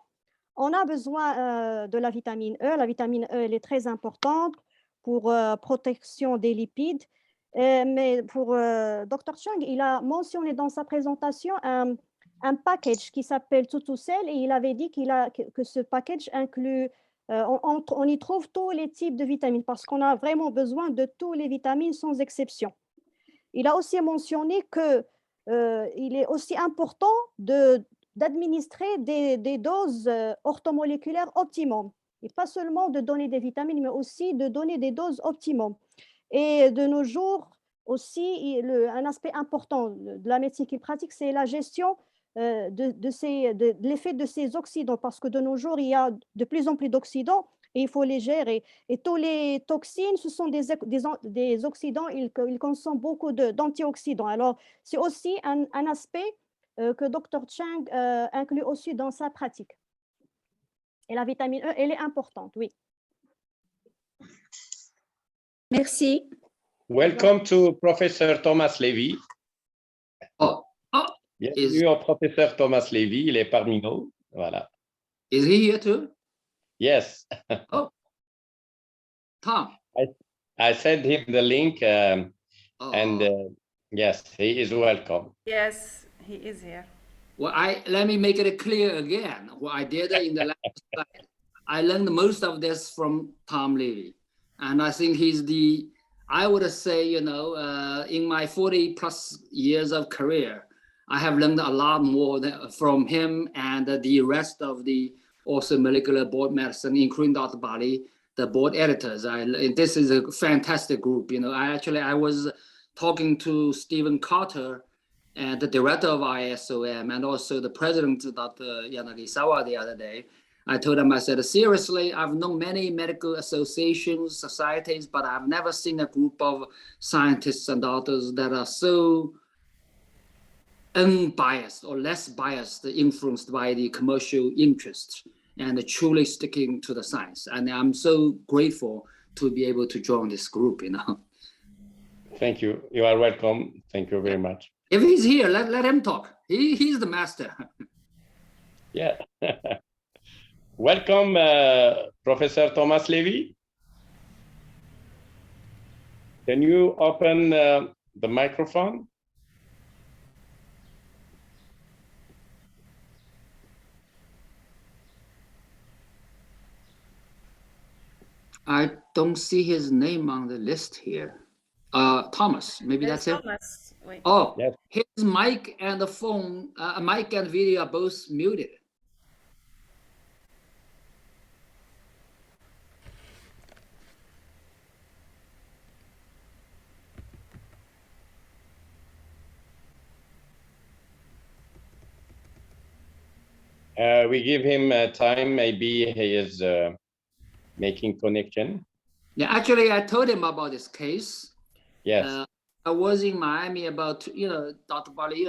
On a besoin de la vitamine E. La vitamine E, elle est très importante pour protection des lipides. Mais pour Dr Cheng, il a mentionné dans sa présentation un package qui s'appelle Tutusel et il avait dit que ce package inclut, on y trouve tous les types de vitamines parce qu'on a vraiment besoin de tous les vitamines sans exception. Il a aussi mentionné qu'il est aussi important d'administrer des doses orthomoléculaires optimum. Et pas seulement de donner des vitamines, mais aussi de donner des doses optimum. Et de nos jours, aussi, un aspect important de la médecine qu'il pratique, c'est la gestion de l'effet de ces oxydants, parce que de nos jours, il y a de plus en plus d'oxydants et il faut les gérer. Et tous les toxines, ce sont des oxydants, ils consomment beaucoup d'antioxydants. Alors, c'est aussi un aspect que Dr Cheng inclut aussi dans sa pratique. Et la vitamine E, elle est importante, oui. Merci. Welcome to Professor Thomas Levy. Bienvenue au professeur Thomas Levy, il est parmi nous. Voilà. Is he here too? Yes. Tom. I sent him the link and yes, he is welcome. Yes, he is here. Well, let me make it clear again. What I did in the last slide, I learned most of this from Tom Levy. And I think I would say, in my 40 plus years of career, I have learned a lot more from him and the rest of the Orthomolecular board medicine, including Dr. Baghli, the board editors. This is a fantastic group. I was talking to Stephen Carter, and the director of ISOM, and also the president, Dr. Yanagisawa, the other day. I told him, I said, seriously, I've known many medical associations, societies, but I've never seen a group of scientists and doctors that are so unbiased or less biased, influenced by the commercial interests, and truly sticking to the science. And I'm so grateful to be able to join this group, Thank you. You are welcome. Thank you very much. If he's here, let him talk. He's the master. Yeah. Welcome, Professor Thomas Levy. Can you open the microphone? I don't see his name on the list here. Thomas, maybe There's that's Thomas. it. Wait. Oh, yes. His mic and the phone, mic and video are both muted. We give him time. Maybe he is making connection. Yeah, actually, I told him about this case. Yes. I was in Miami about, Dr. Baghli,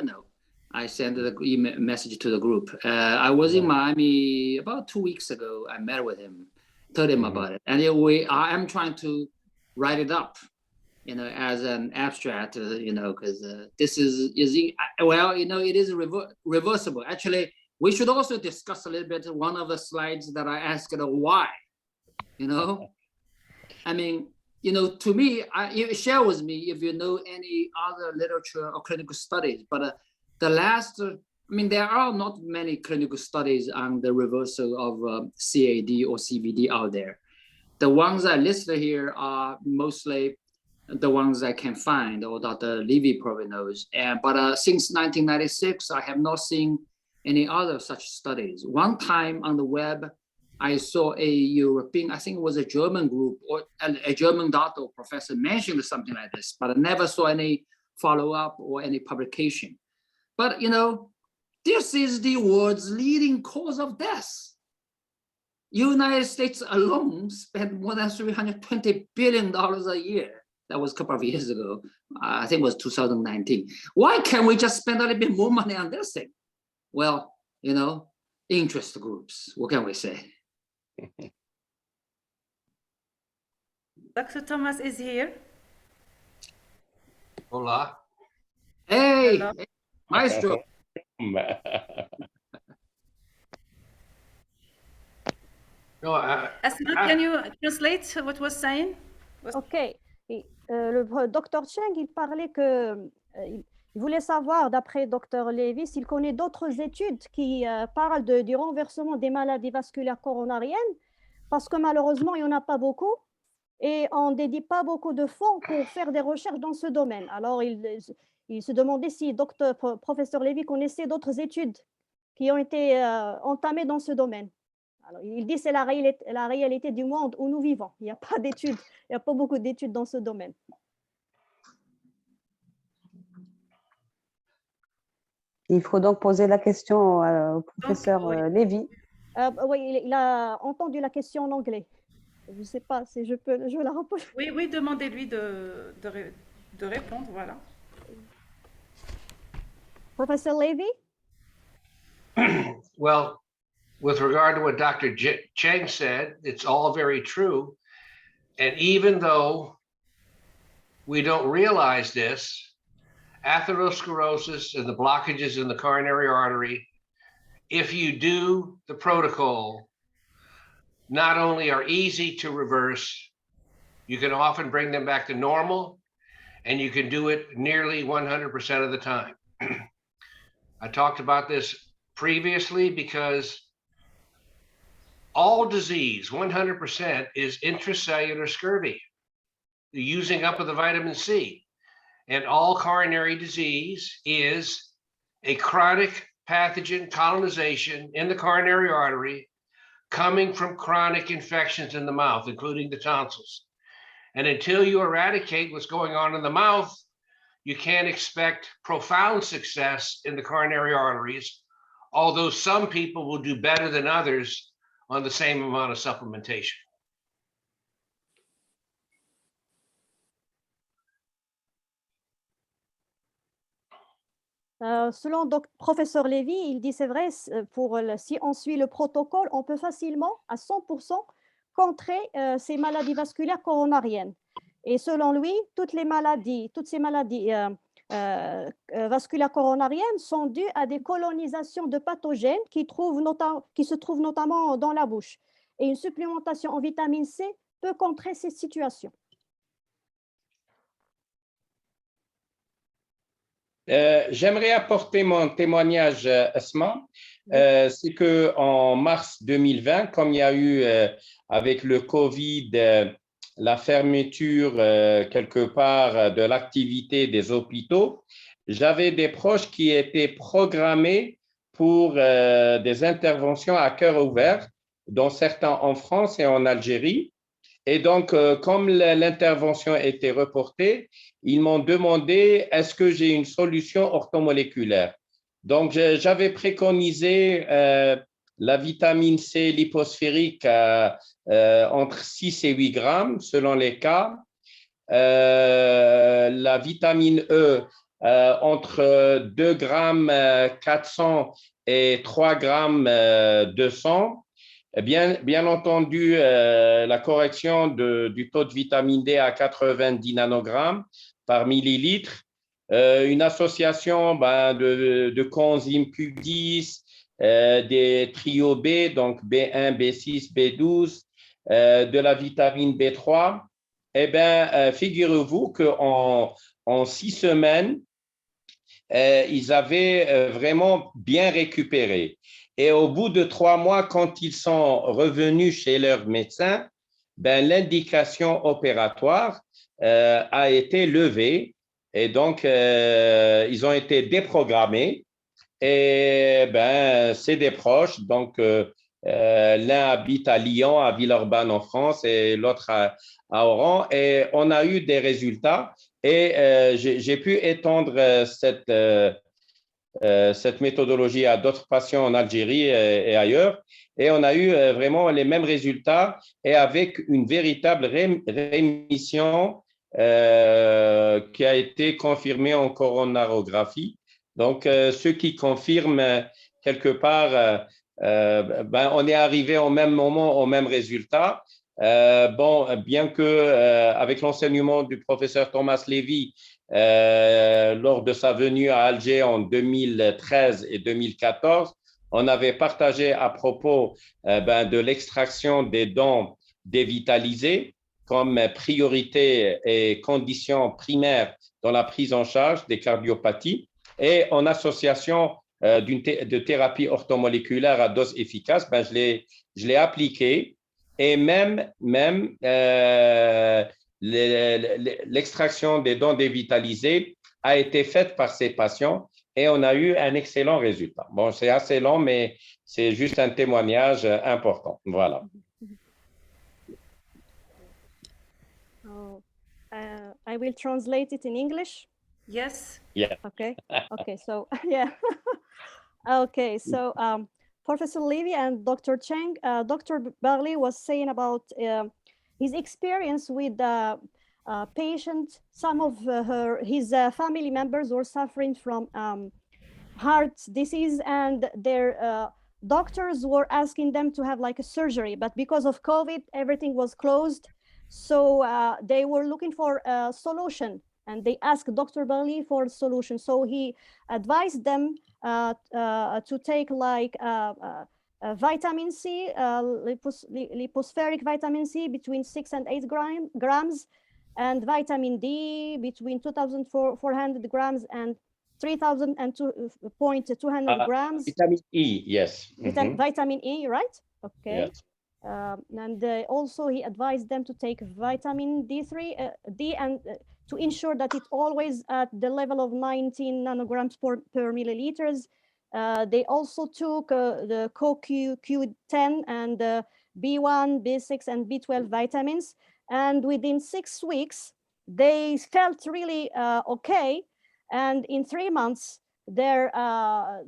I sent the email message to the group. I was in Miami about 2 weeks ago. I met with him, told him about it. And I am trying to write it up, as an abstract, because this is well, it is reversible. Actually, we should also discuss a little bit one of the slides that I asked why, I mean, to me, you share with me if you know any other literature or clinical studies, but there are not many clinical studies on the reversal of CAD or CVD out there. The ones I listed here are mostly the ones I can find, or Dr. Levy probably knows. But since 1996, I have not seen any other such studies. One time on the web, I saw a European, I think it was a German group or a German doctor or professor mentioned something like this, but I never saw any follow-up or any publication. But, this is the world's leading cause of death. United States alone spent more than $320 billion a year. That was a couple of years ago. I think it was 2019. Why can't we just spend a little bit more money on this thing? Well, interest groups, what can we say? Dr. Thomas is here. Hola. Hey, Hello. maestro. No, Asma, can you translate what was saying? Ok. Le docteur Cheng, il parlait que il voulait savoir, d'après docteur Levy, s'il connaît d'autres études qui parlent du renversement des maladies vasculaires coronariennes, parce que malheureusement, il n'y en a pas beaucoup et on ne dédie pas beaucoup de fonds pour faire des recherches dans ce domaine. Alors, il se demandait si professeur Levy connaissait d'autres études qui ont été entamées dans ce domaine. Alors, il dit que c'est la réalité du monde où nous vivons. Il n'y a pas d'études, il n'y a pas beaucoup d'études dans ce domaine. Il faut donc poser la question au professeur Levy. Oui, il a entendu la question en anglais. Je ne sais pas si je la reposer. Oui, demandez-lui de répondre, voilà. Professor Levy? Well, with regard to what Dr. Cheng said, it's all very true. And even though we don't realize this, atherosclerosis and the blockages in the coronary artery, if you do the protocol, not only are easy to reverse, you can often bring them back to normal, and you can do it nearly 100% of the time. I talked about this previously because all disease, 100%, is intracellular scurvy, the using up of the vitamin C. And all coronary disease is a chronic pathogen colonization in the coronary artery coming from chronic infections in the mouth, including the tonsils. And until you eradicate what's going on in the mouth, you can't expect profound success in the coronary arteries, although some people will do better than others on the same amount of supplementation. Selon professeur Levy, il dit c'est vrai, si on suit le protocole, on peut facilement à 100% contrer ces maladies vasculaires coronariennes. Et selon lui, toutes ces maladies vasculaires coronariennes sont dues à des colonisations de pathogènes qui se trouvent notamment dans la bouche. Et une supplémentation en vitamine C peut contrer ces situations. J'aimerais apporter mon témoignage, Asma. C'est qu'en mars 2020, comme il y a eu avec le Covid la fermeture quelque part de l'activité des hôpitaux, j'avais des proches qui étaient programmés pour des interventions à cœur ouvert, dont certains en France et en Algérie. Et donc, comme l'intervention était reportée, ils m'ont demandé est-ce que j'ai une solution orthomoléculaire. Donc, j'avais préconisé la vitamine C liposphérique entre 6 et 8 grammes selon les cas, la vitamine E entre 2 grammes 400 et 3 grammes 200. Bien entendu, la correction du taux de vitamine D à 90 nanogrammes par millilitre, une association de coenzyme Q10, des trios B, donc B1, B6, B12, de la vitamine B3. Eh bien, figurez-vous qu'en 6 semaines, ils avaient vraiment bien récupéré. Et au bout de 3 mois, quand ils sont revenus chez leur médecin, l'indication opératoire a été levée et donc ils ont été déprogrammés. Et c'est des proches, donc l'un habite à Lyon, à Villeurbanne en France, et l'autre à Oran. Et on a eu des résultats. Et j'ai pu étendre cette méthodologie à d'autres patients en Algérie et ailleurs. Et on a eu vraiment les mêmes résultats et avec une véritable rémission qui a été confirmée en coronarographie. Donc, ce qui confirme quelque part, on est arrivé au même moment, au même résultat. Bien que avec l'enseignement du professeur Thomas Lévy, lors de sa venue à Alger en 2013 et 2014, on avait partagé à propos de l'extraction des dents dévitalisées comme priorité et condition primaire dans la prise en charge des cardiopathies et en association de thérapie orthomoléculaire à dose efficace, je l'ai appliqué et même l'extraction des dents dévitalisées a été faite par ces patients et on a eu un excellent résultat. Bon, c'est assez long, mais c'est juste un témoignage important. Voilà. I will translate it in English. Yes. Yeah. Okay. Okay. So yeah. Okay. So Professor Levy and Dr. Cheng, Dr. Baghli was saying about his experience with the patient. Some of his family members were suffering from heart disease, and their doctors were asking them to have like a surgery, but because of COVID, everything was closed. So they were looking for a solution, and they asked Dr. Baghli for a solution. So he advised them to take like vitamin C, lipospheric vitamin C between 6 and 8 grams, and vitamin D between 2,400 grams and 3,200 grams. Vitamin E, yes. Vitamin E, right? Okay. Yes. And also he advised them to take vitamin D3, D, and to ensure that it's always at the level of 19 nanograms per milliliters. They also took the CoQ10 and B1, B6, and B12 vitamins. And within 6 weeks, they felt really okay. And in 3 months, their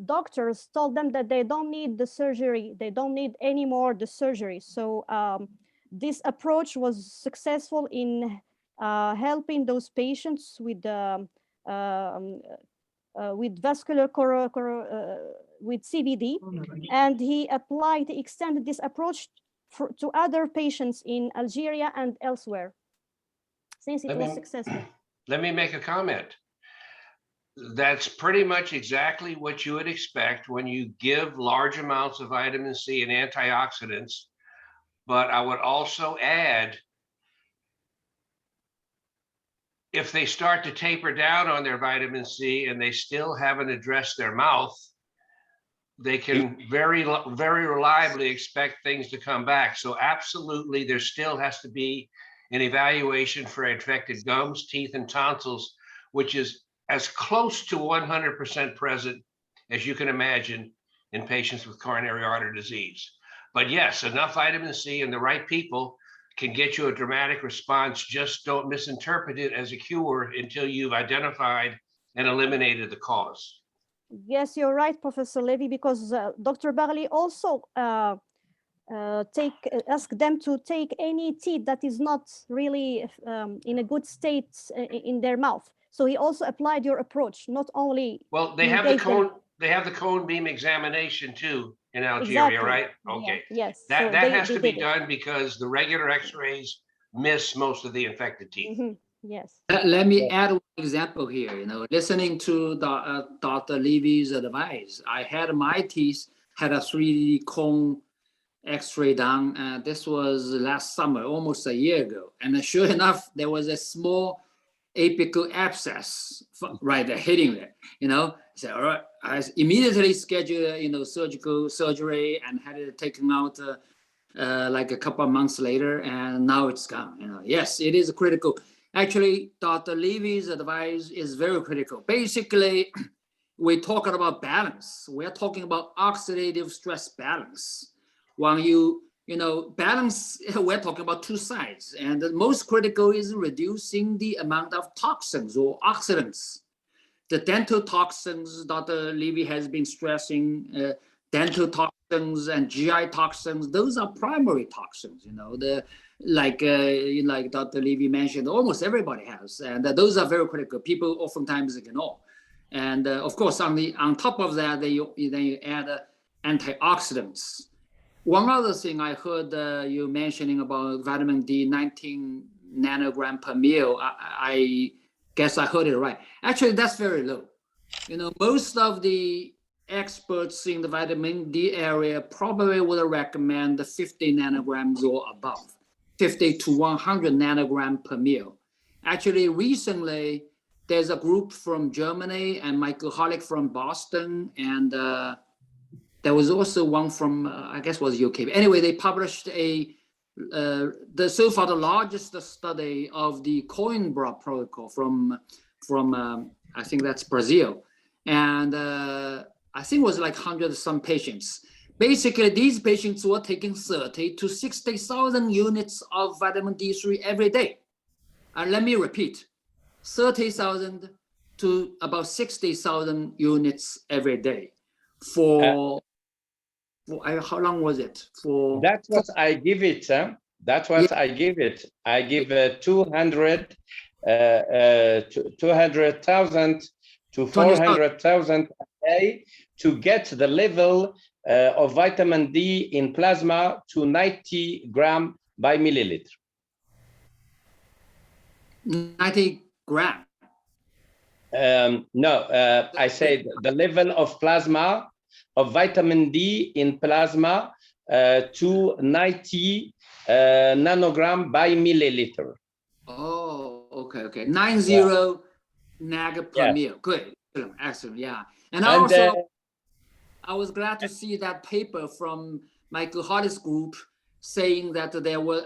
doctors told them that they don't need the surgery. They don't need any more the surgery. So this approach was successful in helping those patients with vascular with CVD, and he extended this approach to other patients in Algeria and elsewhere, since it was successful. Let me make a comment. That's pretty much exactly what you would expect when you give large amounts of vitamin C and antioxidants. But I would also add, if they start to taper down on their vitamin C and they still haven't addressed their mouth, they can very reliably expect things to come back. So absolutely, there still has to be an evaluation for infected gums, teeth, and tonsils, which is as close to 100% present as you can imagine in patients with coronary artery disease. But yes, enough vitamin C in the right people can get you a dramatic response. Just don't misinterpret it as a cure until you've identified and eliminated the cause. Yes, you're right, Professor Levy, because Dr. Baghli also ask them to take any teeth that is not really in a good state in their mouth. So he also applied your approach, not only. Well, they he have the gave them- cone. They have the cone beam examination too in Algeria, Exactly. right? Yeah, Okay. yes. That So that has they to be did it. done because the regular X-rays miss most of the infected teeth. Mhm. Yes. Let me add one example here. You know, listening to Dr. Levy's advice, I had my teeth had a 3D cone X-ray done, and this was last summer, almost a year ago. And sure enough, there was a small apical abscess right there, hitting there. You know, so all right, I immediately scheduled surgical surgery and had it taken out. Like a couple of months later, and now it's gone. You know, yes, it is critical. Actually, Dr. Levy's advice is very critical. Basically, we're talking about balance. We're talking about oxidative stress balance. When you balance, we're talking about two sides, and the most critical is reducing the amount of toxins or oxidants. The dental toxins, Dr. Levy has been stressing, dental toxins and GI toxins, those are primary toxins, like Dr. Levy mentioned, almost everybody has, and those are very critical. People oftentimes ignore. And of course, on top of that, then you add antioxidants. One other thing I heard you mentioning about vitamin D, 19 nanogram per mil, I guess I heard it right. Actually, that's very low. Most of the experts in the vitamin D area probably would recommend 50 nanograms or above, 50 to 100 nanogram per mil. Actually, recently, there's a group from Germany and Michael Hollick from Boston, and there was also one from, I guess was UK. But anyway, they published so far the largest study of the Coimbra protocol from I think that's Brazil. And I think it was like 100 some patients. Basically, these patients were taking 30 to 60,000 units of vitamin D3 every day. And let me repeat, 30,000 to about 60,000 units every day for how long was it? That's what I give it. That's what I give it. I give 200,000 to 400,000 a day to get the level of vitamin D in plasma to 90 gram by milliliter. 90 gram? No, I said the level of plasma of vitamin D in plasma to 90 nanogram by milliliter. Oh, okay. 90 nag per mil. Good, excellent, yeah. And also, I was glad to see that paper from Michael Hollick's group saying that there were,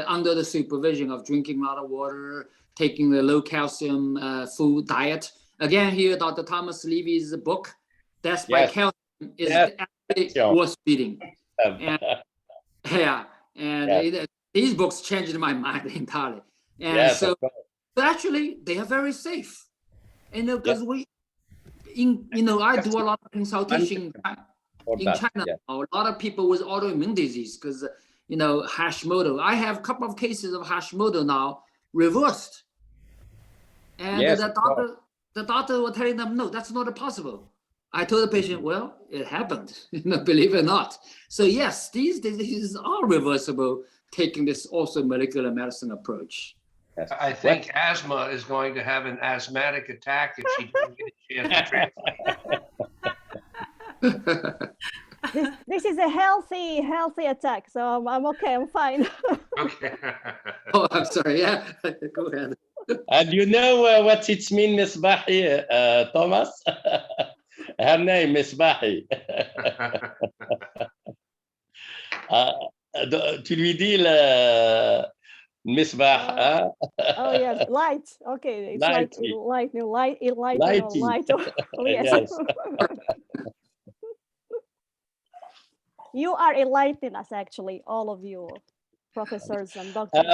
under the supervision of drinking a lot of water, taking the low calcium food diet. Again, here, Dr. Thomas Levy's book, Death by Calcium, is actually worth reading. These books changed my mind entirely. And so actually, they are very safe. Because I do a lot of consultation in China. A lot of people with autoimmune disease because, Hashimoto. I have a couple of cases of Hashimoto now reversed. And the doctor was telling them, no, that's not possible. I told the patient, well, it happened, believe it or not. So yes, these diseases are reversible taking this orthomolecular medicine approach. I think asthma is going to have an asthmatic attack if she doesn't get a chance to transplant. This is a healthy attack, so I'm okay, I'm fine. Okay. Oh, I'm sorry, yeah, go ahead. And you know what it means, Misbahi, Thomas? Her name, Misbahi. Tu lui dis le Misbah. Oh yes, light. Okay, it's light. Oh, yes. You are enlightening us, actually, all of you, professors and doctors.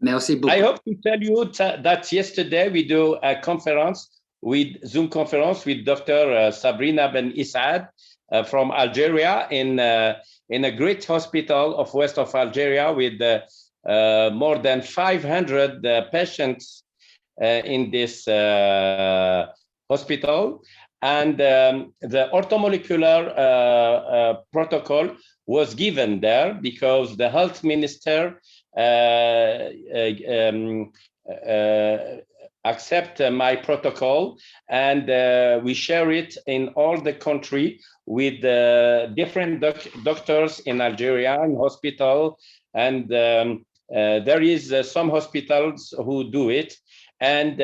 I hope to tell you that yesterday we do a Zoom conference with Dr. Sabrina Ben Isad from Algeria in a great hospital of west of Algeria with more than 500 patients in this hospital. And the orthomolecular protocol was given there because the health minister accept my protocol, and we share it in all the country with different doctors in Algeria and hospital. And there is some hospitals who do it. And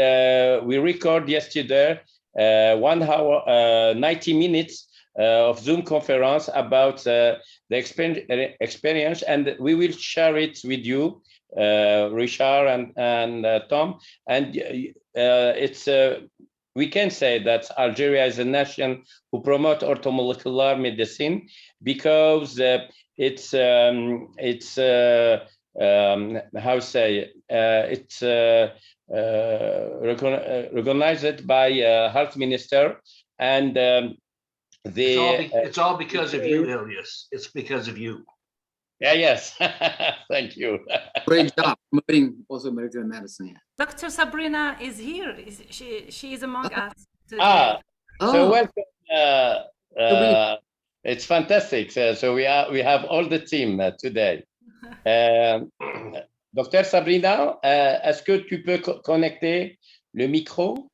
we record yesterday 1 hour, 90 minutes of Zoom conference about the experience, and we will share it with you, Richard and Tom. And it's we can say that Algeria is a nation who promote orthomolecular medicine because it's how say it's recognized by health minister, and it's all because of you, Ilyes. It's because of you. Yeah, yes. Thank you. Great job promoting also molecular medicine. Dr. Sabrina is here. She is among us today. So welcome. It's fantastic. So we have all the team today. Docteur Sabrina, est-ce que tu peux connecter le micro?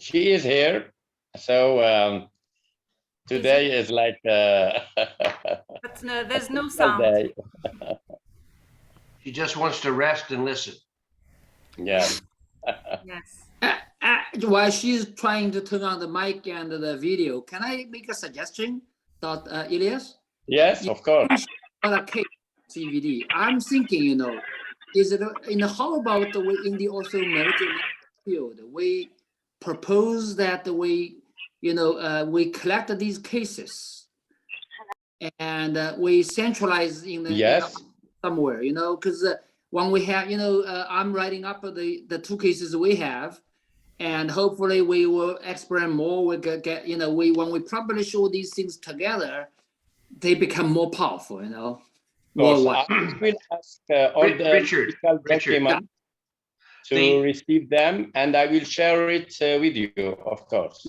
She is here. So today is like but no, there's no sound. She just wants to rest and listen. Yeah. Yes. While she's trying to turn on the mic and the video, can I make a suggestion, Ilyes? Yes, of course. On a case CVD, I'm thinking, is it how about the way in the also molecular field, we propose that we collect these cases and we centralize in the somewhere, because when we have, I'm writing up the 2 cases we have, and hopefully we will experiment more. We get, when we publish all these things together, they become more powerful, I will ask all the Richard documents to receive them, and I will share it with you, of course.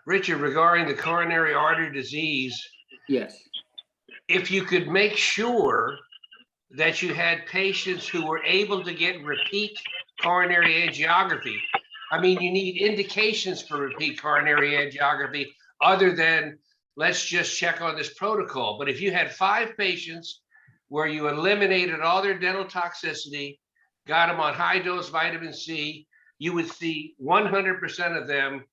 Richard, regarding the coronary artery disease, yes, if you could make sure that you had patients who were able to get repeat coronary angiography, I mean, you need indications for repeat coronary angiography other than let's just check on this protocol. But if you had 5 patients where you eliminated all their dental toxicity, got them on high dose vitamin C, you would see 100% of them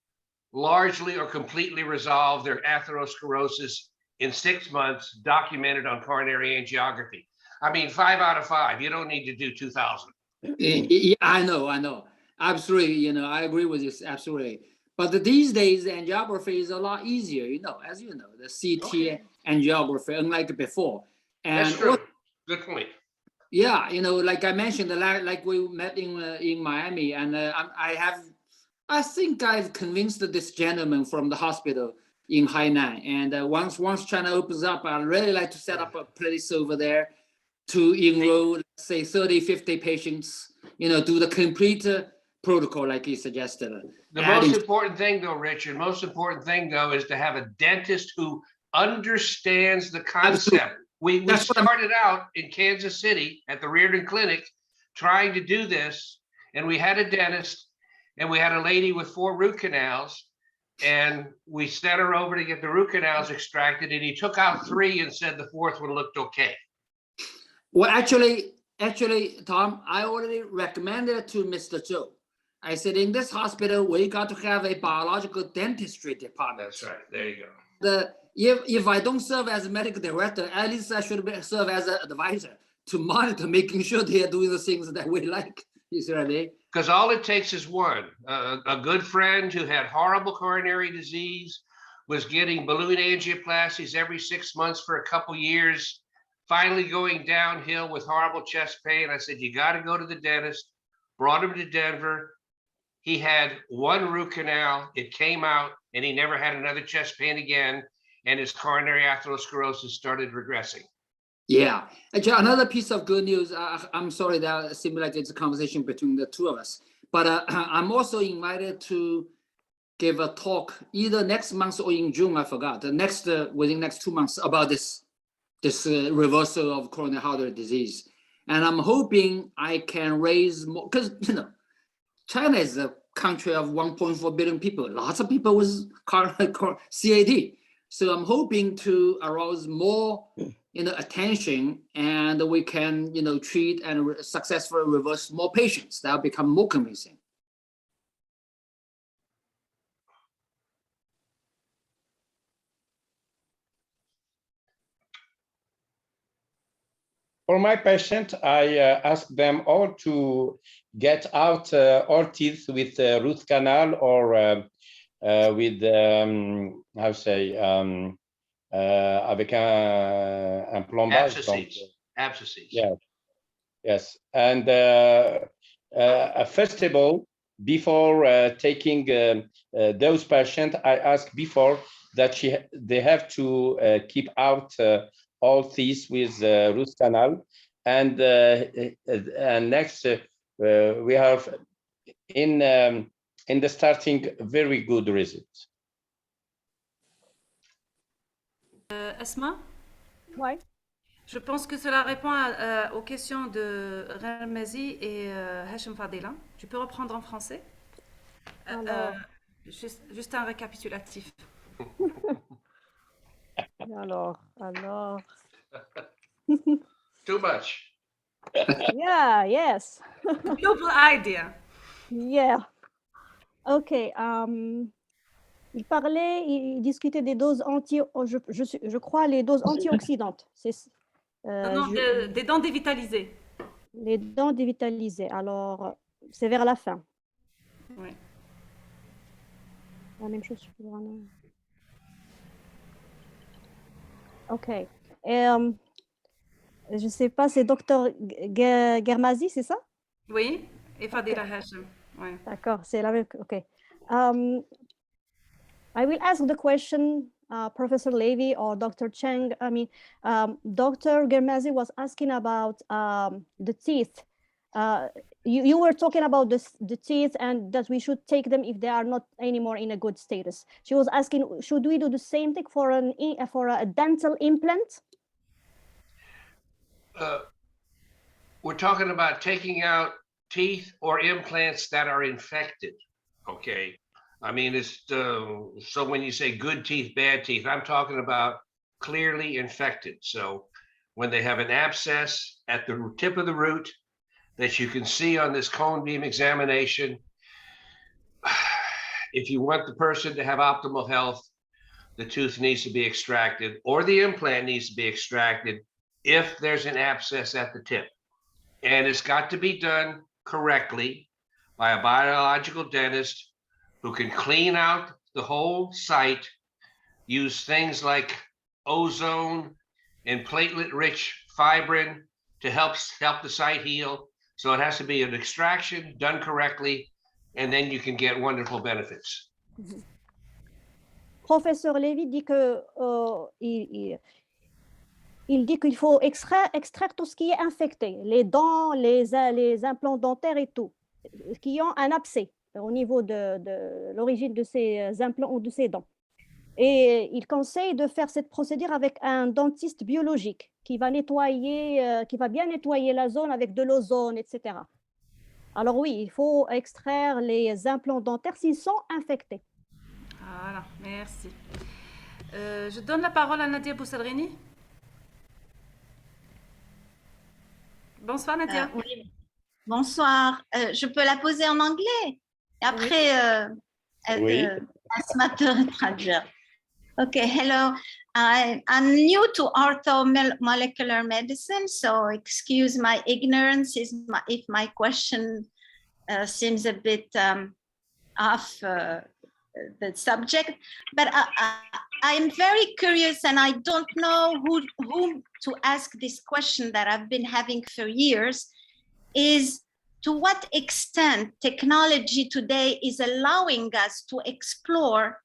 largely or completely resolve their atherosclerosis in 6 months, documented on coronary angiography. I mean, 5 out of 5, you don't need to do 2,000. Yeah, I know. Absolutely, I agree with this, absolutely. But these days, the angiography is a lot easier, as you know, the CT angiography, unlike before. And that's true. Good point. Yeah, like I mentioned, like we met in Miami, and I think I've convinced this gentleman from the hospital in Hainan. And once China opens up, I'd really like to set up a place over there to enroll, let's say 30, 50 patients, do the complete protocol like you suggested. The most important thing though, Richard, is to have a dentist who understands the concept. We started out in Kansas City at the Reardon Clinic trying to do this, and we had a dentist and we had a lady with 4 root canals, and we sent her over to get the root canals extracted, and he took out 3 and said the 4th one looked okay. Well, actually, Tom, I already recommended to Mr. Zhou. I said, in this hospital, we got to have a biological dentistry department. That's right. There you go. If I don't serve as a medical director, at least I should serve as an advisor to monitor, making sure they are doing the things that we like. You see what I mean? Because all it takes is one. A good friend who had horrible coronary disease, was getting balloon angioplasties every 6 months for a couple years, finally going downhill with horrible chest pain. I said, you got to go to the dentist. Brought him to Denver. He had 1 root canal. It came out, and he never had another chest pain again. And his coronary atherosclerosis started regressing. Yeah. Actually, another piece of good news. I'm sorry that it seemed like it's a conversation between the two of us, but I'm also invited to give a talk either next month or in June. I forgot the next within next 2 months about this reversal of coronary artery disease, and I'm hoping I can raise more because China is a country of 1.4 billion people. Lots of people with CAD. So I'm hoping to arouse more attention, and we can treat and successfully reverse more patients. That'll become more convincing. For my patient, I ask them all to get out all teeth with root canal or with avec un plombage. Abscesses. Yeah. Yes. And first of all, before taking those patients, I ask before that they have to keep out all teeth with root canal, and next we have in the starting very good results. Asma? Ouais. Je pense que cela répond aux questions de Ramezi et Hachem Fadela. Tu peux reprendre en français? Juste un récapitulatif. Alors. Too much. Yeah, yes. Global idea. Yeah. OK. Il discutait des doses je crois les doses antioxydantes. Des dents dévitalisées. Les dents dévitalisées. Alors, c'est vers la fin. Oui. La même chose. OK. Et, je ne sais pas, c'est docteur Germazi, c'est ça? Oui, et Fadila Hachem. Oui. D'accord, c'est la même. OK. I will ask the question, Professor Levy or Dr. Cheng. I mean, Dr. Germazi was asking about the teeth. You were talking about the teeth and that we should take them if they are not anymore in a good status. She was asking, should we do the same thing for a dental implant? We're talking about taking out teeth or implants that are infected. Okay. I mean, it's so when you say good teeth, bad teeth, I'm talking about clearly infected. So when they have an abscess at the tip of the root that you can see on this cone beam examination, if you want the person to have optimal health, the tooth needs to be extracted or the implant needs to be extracted if there's an abscess at the tip. And it's got to be done correctly by a biological dentist who can clean out the whole site, use things like ozone and platelet-rich fibrin to help the site heal. So it has to be an extraction done correctly, and then you can get wonderful benefits. Professeur Lévy dit que il dit qu'il faut extraire tout ce qui est infecté, les dents, les implants dentaires et tout, qui ont un abcès au niveau de l'origine de ces implants ou de ces dents. Et il conseille de faire cette procédure avec un dentiste biologique qui va bien nettoyer la zone avec de l'ozone, etc. Alors oui, il faut extraire les implants dentaires s'ils sont infectés. Voilà, merci. Je donne la parole à Nadia Boussadrini. Bonsoir Nadia. Oui. Bonsoir. Je peux la poser en anglais? Et après, Oui. Asma te traduire. Okay, hello. I'm new to orthomolecular medicine, so excuse my ignorance if my question seems a bit off the subject. But I'm very curious, and I don't know whom to ask this question that I've been having for years, is to what extent technology today is allowing us to explore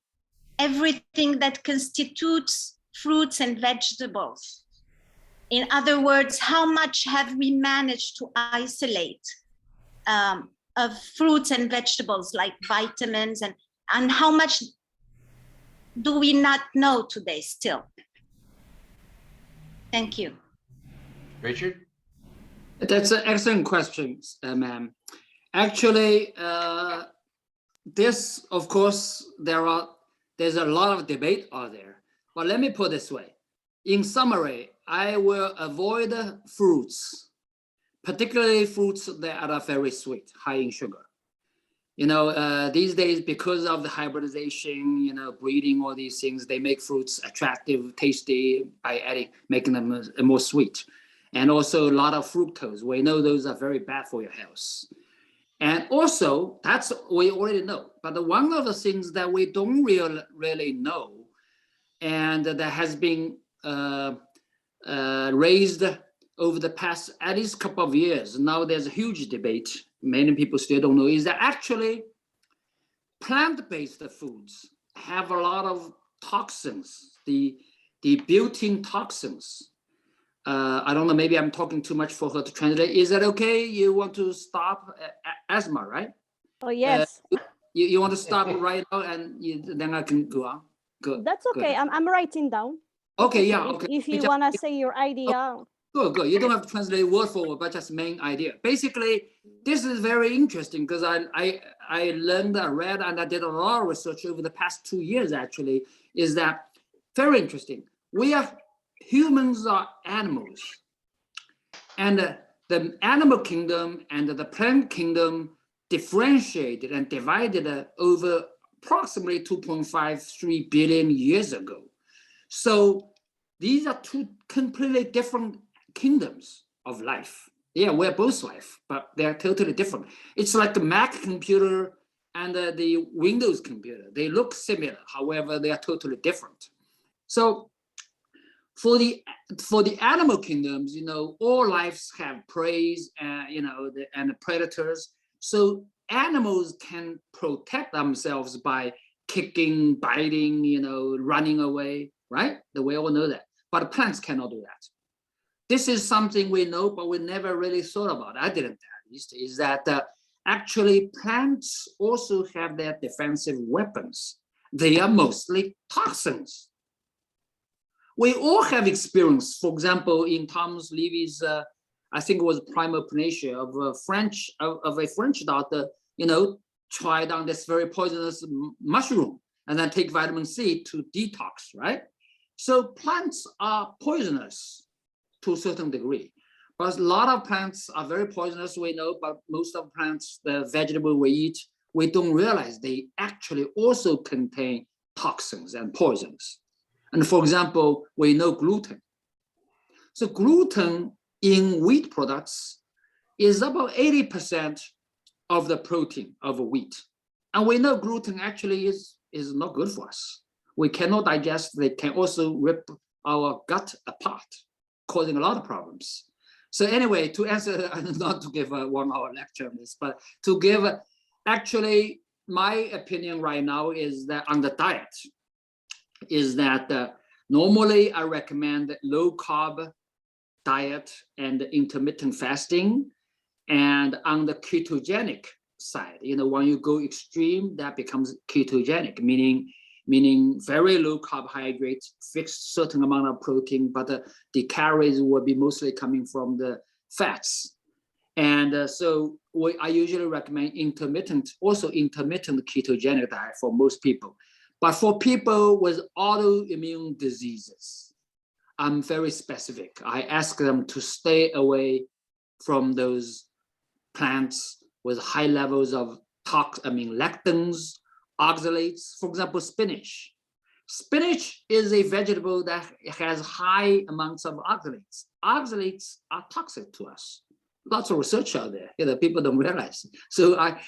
everything that constitutes fruits and vegetables. In other words, how much have we managed to isolate of fruits and vegetables like vitamins, and how much do we not know today still? Thank you. Richard? That's an excellent question, ma'am. Actually, this, of course, there's a lot of debate out there. But let me put it this way. In summary, I will avoid fruits, particularly fruits that are very sweet, high in sugar. You know, these days, because of the hybridization, you know, breeding, all these things, they make fruits attractive, tasty by making them more sweet. And also a lot of fructose. We know those are very bad for your health. And also, that's we already know. But one of the things that we don't really know, and that has been raised over the past at least couple of years, now there's a huge debate, many people still don't know, is that actually plant-based foods have a lot of toxins, the built-in toxins. I don't know, maybe I'm talking too much for her to translate. Is that okay? You want to stop asthma, right? Oh, yes. You want to stop right now, and then I can go on. Good. That's okay. I'm writing down. Okay, yeah, okay. If you want to say your idea. Good. You don't have to translate word for word, but just main idea. Basically, this is very interesting because I learned, I read, and I did a lot of research over the past 2 years, actually, is that very interesting. Humans are animals. And the animal kingdom and the plant kingdom differentiated and divided over approximately 2.53 billion years ago. So these are two completely different kingdoms of life. Yeah, we're both life, but they're totally different. It's like the Mac computer and the Windows computer. They look similar, however, they are totally different. So for the animal kingdoms, you know, all lives have prey, you know, and predators. So animals can protect themselves by kicking, biting, you know, running away, right? We all know that. But plants cannot do that. This is something we know, but we never really thought about. I didn't, at least, is that actually plants also have their defensive weapons. They are mostly toxins. We all have experience, for example, in Thomas Levy's, I think it was Primal Panacea of a French doctor, you know, tried on this very poisonous mushroom and then take vitamin C to detox, right? So plants are poisonous to a certain degree, but a lot of plants are very poisonous, we know, but most of the plants, the vegetable we eat, we don't realize they actually also contain toxins and poisons. And for example, we know gluten. So gluten in wheat products is about 80% of the protein of wheat. And we know gluten actually is not good for us. We cannot digest, they can also rip our gut apart, causing a lot of problems. So anyway, to answer, not to give a 1 hour lecture on this, but to give, actually, my opinion right now is that on the diet, is that normally I recommend low carb diet and intermittent fasting. And on the ketogenic side, you know, when you go extreme, that becomes ketogenic, meaning very low carbohydrates, fixed certain amount of protein, but the calories will be mostly coming from the fats. And so I usually recommend intermittent ketogenic diet for most people. But for people with autoimmune diseases, I'm very specific. I ask them to stay away from those plants with high levels of lectins, oxalates, for example, spinach. Spinach is a vegetable that has high amounts of oxalates. Oxalates are toxic to us. Lots of research out there, you know, people don't realize. So I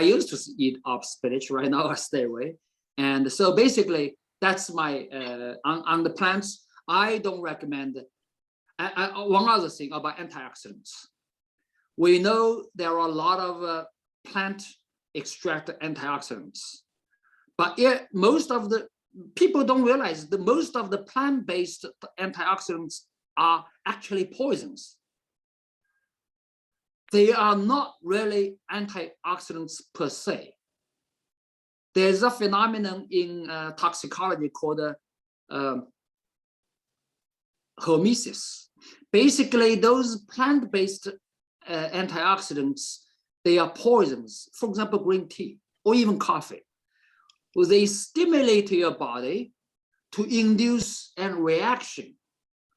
used to eat spinach, right now I stay away. And so basically, that's my, on the plants, I don't recommend, one other thing about antioxidants. We know there are a lot of plant extract antioxidants, but most of the people don't realize that most of the plant-based antioxidants are actually poisons. They are not really antioxidants per se. There's a phenomenon in toxicology called hormesis. Basically, those plant-based antioxidants, they are poisons. For example, green tea or even coffee. Well, they stimulate your body to induce a reaction.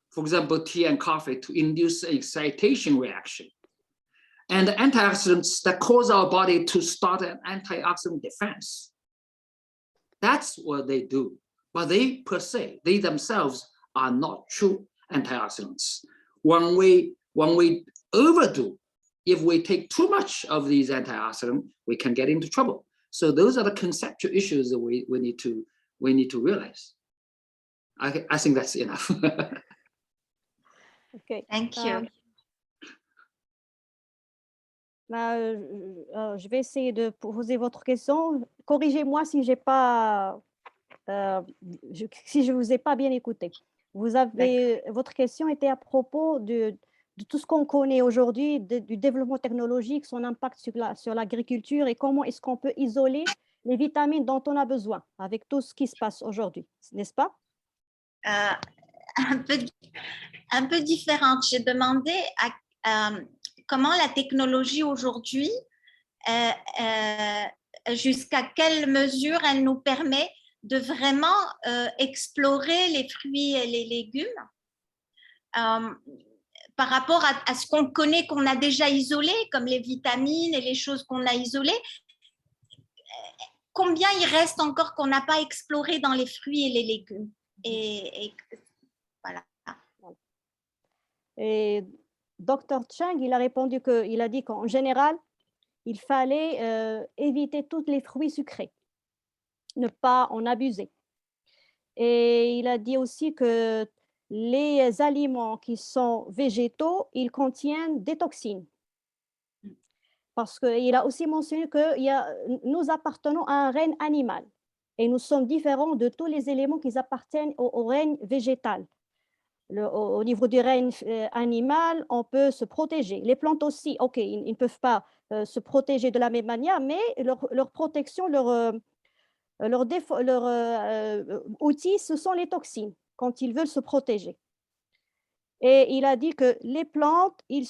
For example, tea and coffee to induce an excitation reaction. And the antioxidants that cause our body to start an antioxidant defense. That's what they do. But they per se, they themselves are not true antioxidants. When we overdo, if we take too much of these antioxidants, we can get into trouble. So those are the conceptual issues that we need to realize. I think that's enough. Okay. Thank you. Je vais essayer de poser votre question. Corrigez-moi si j'ai pas, si je vous ai pas bien écouté. Votre question était à propos de tout ce qu'on connaît aujourd'hui, du développement technologique, son impact sur l'agriculture et comment est-ce qu'on peut isoler les vitamines dont on a besoin avec tout ce qui se passe aujourd'hui, n'est-ce pas? Un peu différente. J'ai demandé comment la technologie aujourd'hui, jusqu'à quelle mesure elle nous permet de vraiment explorer les fruits et les légumes par rapport à ce qu'on connaît, qu'on a déjà isolé, comme les vitamines et les choses qu'on a isolées. Combien il reste encore qu'on n'a pas exploré dans les fruits et les légumes? Et voilà. Et Dr. Cheng, il a répondu il a dit qu'en général, il fallait éviter tous les fruits sucrés, ne pas en abuser. Et il a dit aussi que les aliments qui sont végétaux, ils contiennent des toxines. Parce qu'il a aussi mentionné que nous appartenons à un règne animal et nous sommes différents de tous les éléments qui appartiennent au règne végétal. Au niveau du règne animal, on peut se protéger. Les plantes aussi, ok, ils ne peuvent pas se protéger de la même manière, mais leur protection, leur outil, ce sont les toxines quand ils veulent se protéger. Et il a dit que les plantes, ils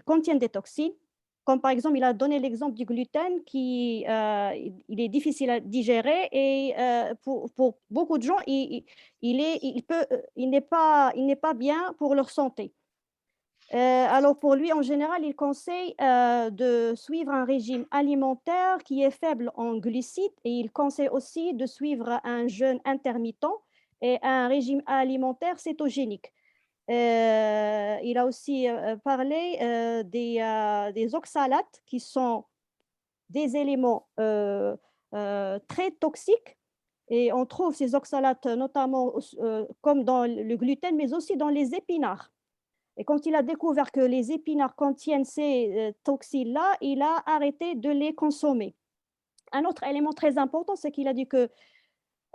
contiennent des toxines, comme par exemple, il a donné l'exemple du gluten qui il est difficile à digérer et pour beaucoup de gens, il n'est pas bien pour leur santé. Alors pour lui, en général, il conseille de suivre un régime alimentaire qui est faible en glucides et il conseille aussi de suivre un jeûne intermittent et un régime alimentaire cétogénique. Il a aussi parlé des oxalates qui sont des éléments très toxiques et on trouve ces oxalates notamment comme dans le gluten mais aussi dans les épinards. Et quand il a découvert que les épinards contiennent ces toxines-là, il a arrêté de les consommer. Un autre élément très important, c'est qu'il a dit que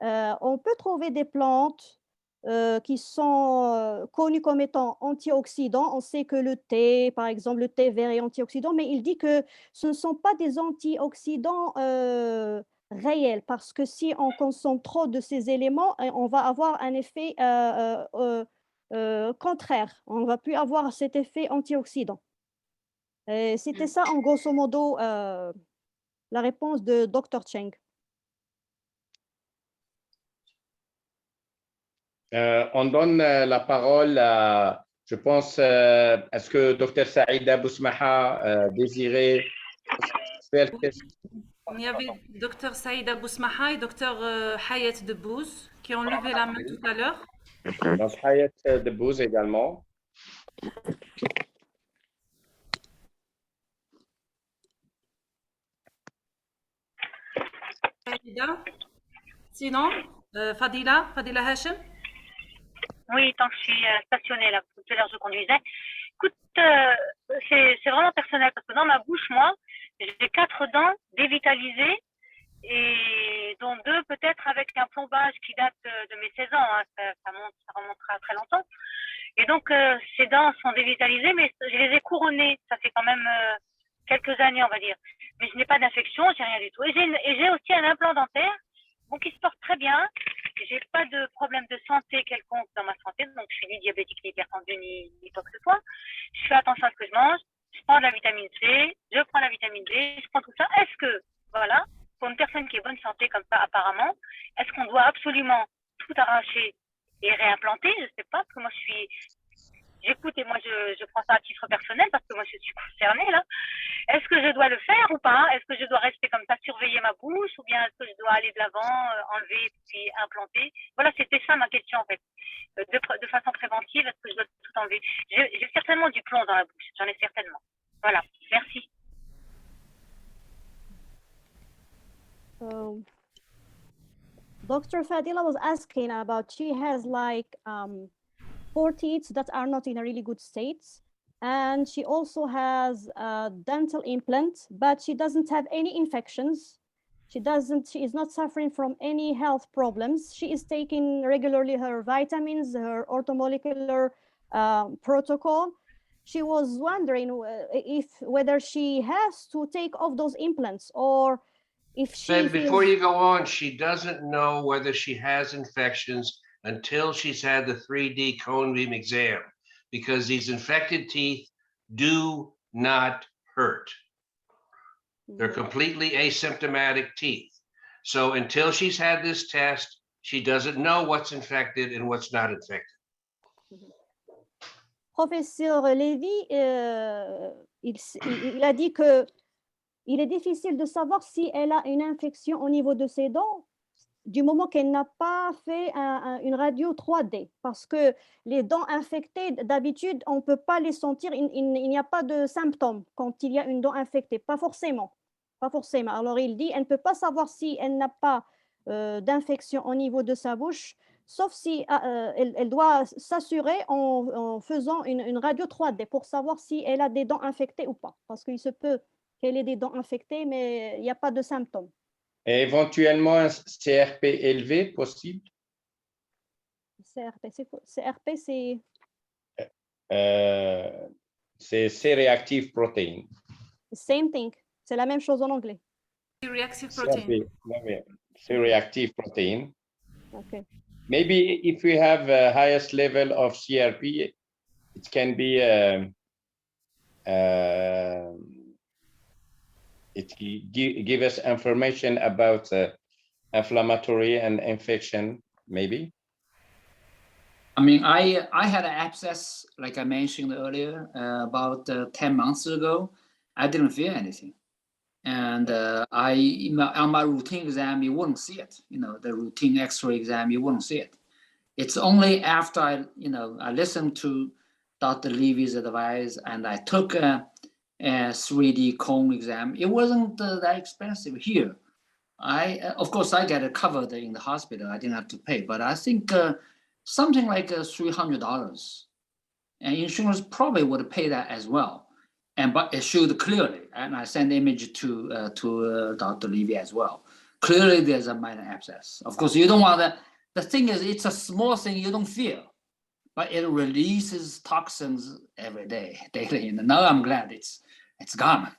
on peut trouver des plantes qui sont connues comme étant antioxydants. On sait que le thé, par exemple, le thé vert est antioxydant, mais il dit que ce ne sont pas des antioxydants réels, parce que si on consomme trop de ces éléments, on va avoir un effet contraire. On ne va plus avoir cet effet antioxydant. C'était ça, en grosso modo, la réponse de Dr. Cheng. On donne la parole à, je pense, est-ce que Dr. Saïda Bousmaha désirait faire question? Il y avait Dr. Saïda Bousmaha et Dr. Hayat Debbouz qui ont levé la main tout à l'heure. Donc, Hayat Debbouz également. Sinon, Fadila Hachem. Oui, tant que je suis stationnée là, tout à l'heure je conduisais. Écoute, c'est vraiment personnel parce que dans ma bouche, moi, j'ai 4 dents dévitalisées et dont 2 peut-être avec un plombage qui date de mes 16 ans, hein, ça remontera à très longtemps. Et donc, ces dents sont dévitalisées, mais je les ai couronnées. Ça fait quand même quelques années, on va dire. Mais je n'ai pas d'infection, j'ai rien du tout. Et j'ai aussi un implant dentaire, bon, qui se porte très bien. J'ai pas de problème de santé quelconque dans ma santé, donc je suis ni diabétique, ni hypertendue, ni quoi que ce soit. Je fais attention à ce que je mange. Je prends de la vitamine C, je prends la vitamine D, je prends tout ça. Est-ce que, voilà, pour une personne qui est bonne santé comme ça, apparemment, est-ce qu'on doit absolument tout arracher et réimplanter? Je sais pas, parce que moi j'écoute et moi je prends ça à titre personnel parce que moi je suis concernée là. Est-ce que je dois le faire ou pas? Est-ce que je dois rester comme ça, surveiller ma bouche, ou bien est-ce que je dois aller de l'avant, enlever puis implanter? Voilà, c'était ça ma question en fait. De façon préventive, est-ce que je dois tout enlever? J'ai certainement du plomb dans la bouche, j'en ai certainement. Voilà, merci. Dr. Fadila was asking about, she has like 4 teeth that are not in a really good state. And she also has a dental implant, but she doesn't have any infections. She is not suffering from any health problems. She is taking regularly her vitamins, her orthomolecular protocol. She was wondering whether she has to take off those implants, or if she Before you go on, she doesn't know whether she has infections until she's had the 3D cone beam exam, because these infected teeth do not hurt. They're completely asymptomatic teeth. So until she's had this test, she doesn't know what's infected and what's not infected. Professeur Lévy, il a dit que il est difficile de savoir si elle a une infection au niveau de ses dents du moment qu'elle n'a pas fait une radio 3D, parce que les dents infectées, d'habitude, on ne peut pas les sentir, il n'y a pas de symptômes quand il y a une dent infectée, pas forcément. Alors il dit, elle ne peut pas savoir si elle n'a pas d'infection au niveau de sa bouche, sauf si elle doit s'assurer en faisant une radio 3D pour savoir si elle a des dents infectées ou pas, parce qu'il se peut qu'elle ait des dents infectées, mais il n'y a pas de symptômes. Et éventuellement un CRP élevé possible? CRP, c'est C-reactive protein. Same thing. C'est la même chose en anglais. C-reactive protein. C-reactive protein. Okay. Maybe if we have a highest level of CRP, it can be it give us information about inflammatory and infection, maybe. I mean, I had an abscess, like I mentioned earlier, about 10 months ago. I didn't feel anything. And on my routine exam, you wouldn't see it. You know, the routine X-ray exam, you wouldn't see it. It's only after I listened to Dr. Levy's advice and I took a 3D cone exam. It wasn't that expensive here. Of course, I get it covered in the hospital. I didn't have to pay, but I think something like $300, and insurance probably would pay that as well. But it showed clearly, and I sent image to Dr. Levy as well. Clearly, there's a minor abscess. Of course, you don't want that. The thing is, it's a small thing you don't feel, but it releases toxins every day, daily. And now I'm glad it's gone.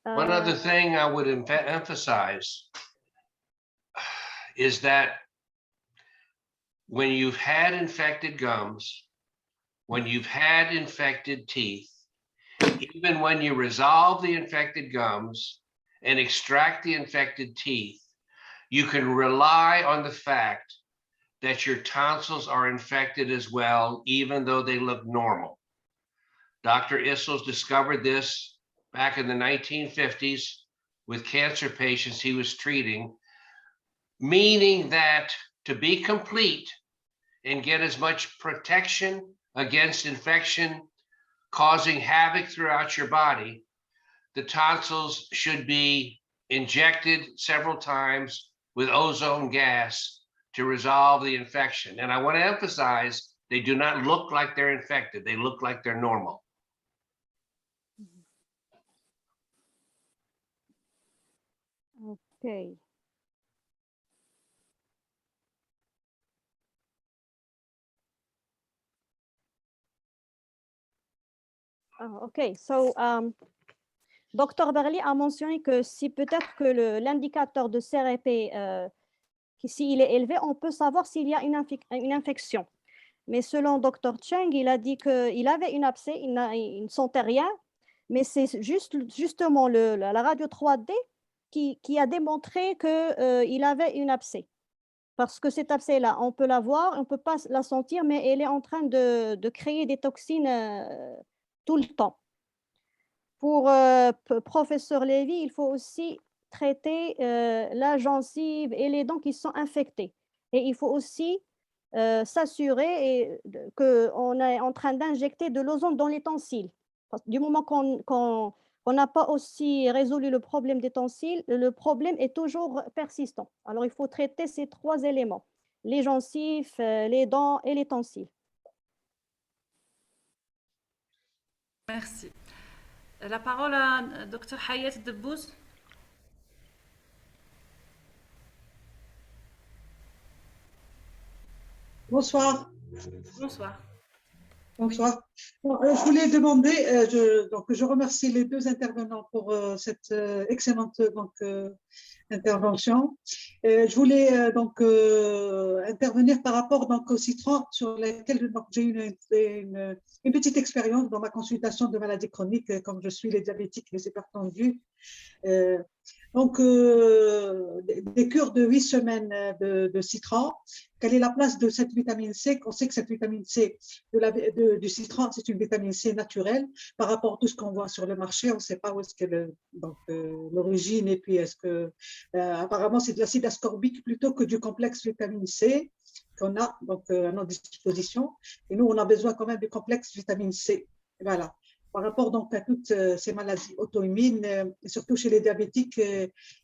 One other thing I would emphasize is that when you've had infected gums, when you've had infected teeth, even when you resolve the infected gums and extract the infected teeth, you can rely on the fact that your tonsils are infected as well, even though they look normal. Dr. Ilyes discovered this back in the 1950s with cancer patients he was treating, meaning that to be complete and get as much protection against infection causing havoc throughout your body, the tonsils should be injected several times with ozone gas to resolve the infection. And I want to emphasize, they do not look like they're infected. They look like they're normal. Okay. OK, so Dr Baghli a mentionné que si peut-être que l'indicateur de CRP, s'il est élevé, on peut savoir s'il y a une infection. Mais selon Dr Cheng, il a dit qu'il avait une abcès, il ne sentait rien, mais c'est justement la radio 3D qui a démontré qu'il avait une abcès. Parce que cette abcès-là, on peut la voir, on ne peut pas la sentir, mais elle est en train de créer des toxines tout le temps. Pour professeur Lévy, il faut aussi traiter la gencive et les dents qui sont infectées. Et il faut aussi s'assurer qu'on est en train d'injecter de l'ozone dans les tonsilles. Parce que du moment qu'on n'a pas aussi résolu le problème des tonsilles, le problème est toujours persistant. Alors, il faut traiter ces 3 éléments, les gencives, les dents et les tonsilles. Merci. La parole à Dr Hayat Debbouz. Bonsoir. Bonsoir. Bonsoir. Bon, je voulais demander, je remercie les 2 intervenants pour cette excellente intervention. Je voulais intervenir par rapport au citron sur lequel j'ai eu une petite expérience dans ma consultation de maladies chroniques, comme je suis les diabétiques, les hypertendus. Des cures de 8 semaines de citron. Quelle est la place de cette vitamine C? On sait que cette vitamine C du citron, c'est une vitamine C naturelle par rapport à tout ce qu'on voit sur le marché. On ne sait pas où est-ce que l'origine, et puis est-ce que apparemment c'est de l'acide ascorbique plutôt que du complexe vitamine C qu'on a à notre disposition. Et nous, on a besoin quand même du complexe vitamine C. Voilà. Par rapport à toutes ces maladies auto-immunes, surtout chez les diabétiques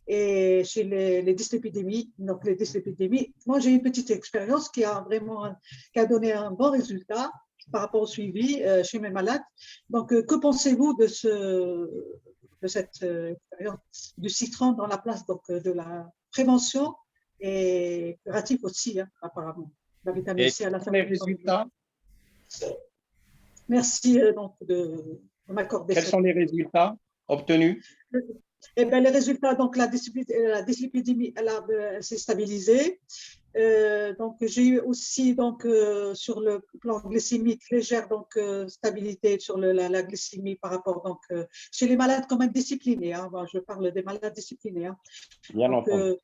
et chez les dyslipidémies. Donc, les dyslipidémies, moi, j'ai une petite expérience qui a donné un bon résultat par rapport au suivi chez mes malades. Donc, que pensez-vous de cette expérience du citron dans la place de la prévention et curative aussi, apparemment. La vitamine C à la fin. Les résultats? Merci de m'accorder. Quels sont les résultats obtenus? Eh bien, les résultats, la dyslipidémie, elle s'est stabilisée. J'ai eu aussi sur le plan glycémique légère stabilité sur la glycémie par rapport chez les malades quand même disciplinés. Je parle des malades disciplinés. Bien entendu.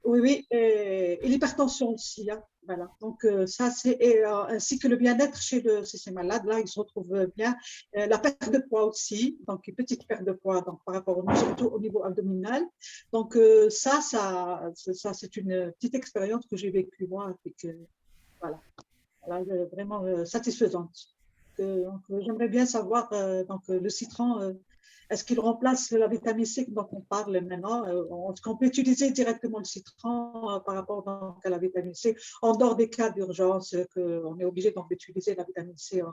Oui, et l'hypertension aussi. Voilà. Donc, ça, c'est ainsi que le bien-être chez ces malades-là, ils se retrouvent bien. La perte de poids aussi, donc une petite perte de poids par rapport surtout au niveau abdominal. Donc, ça c'est une petite expérience que j'ai vécue moi, et que, voilà, vraiment satisfaisante. J'aimerais bien savoir, le citron, est-ce qu'il remplace la vitamine C dont on parle maintenant? Est-ce qu'on peut utiliser directement le citron par rapport à la vitamine C en dehors des cas d'urgence qu'on est obligé d'utiliser la vitamine C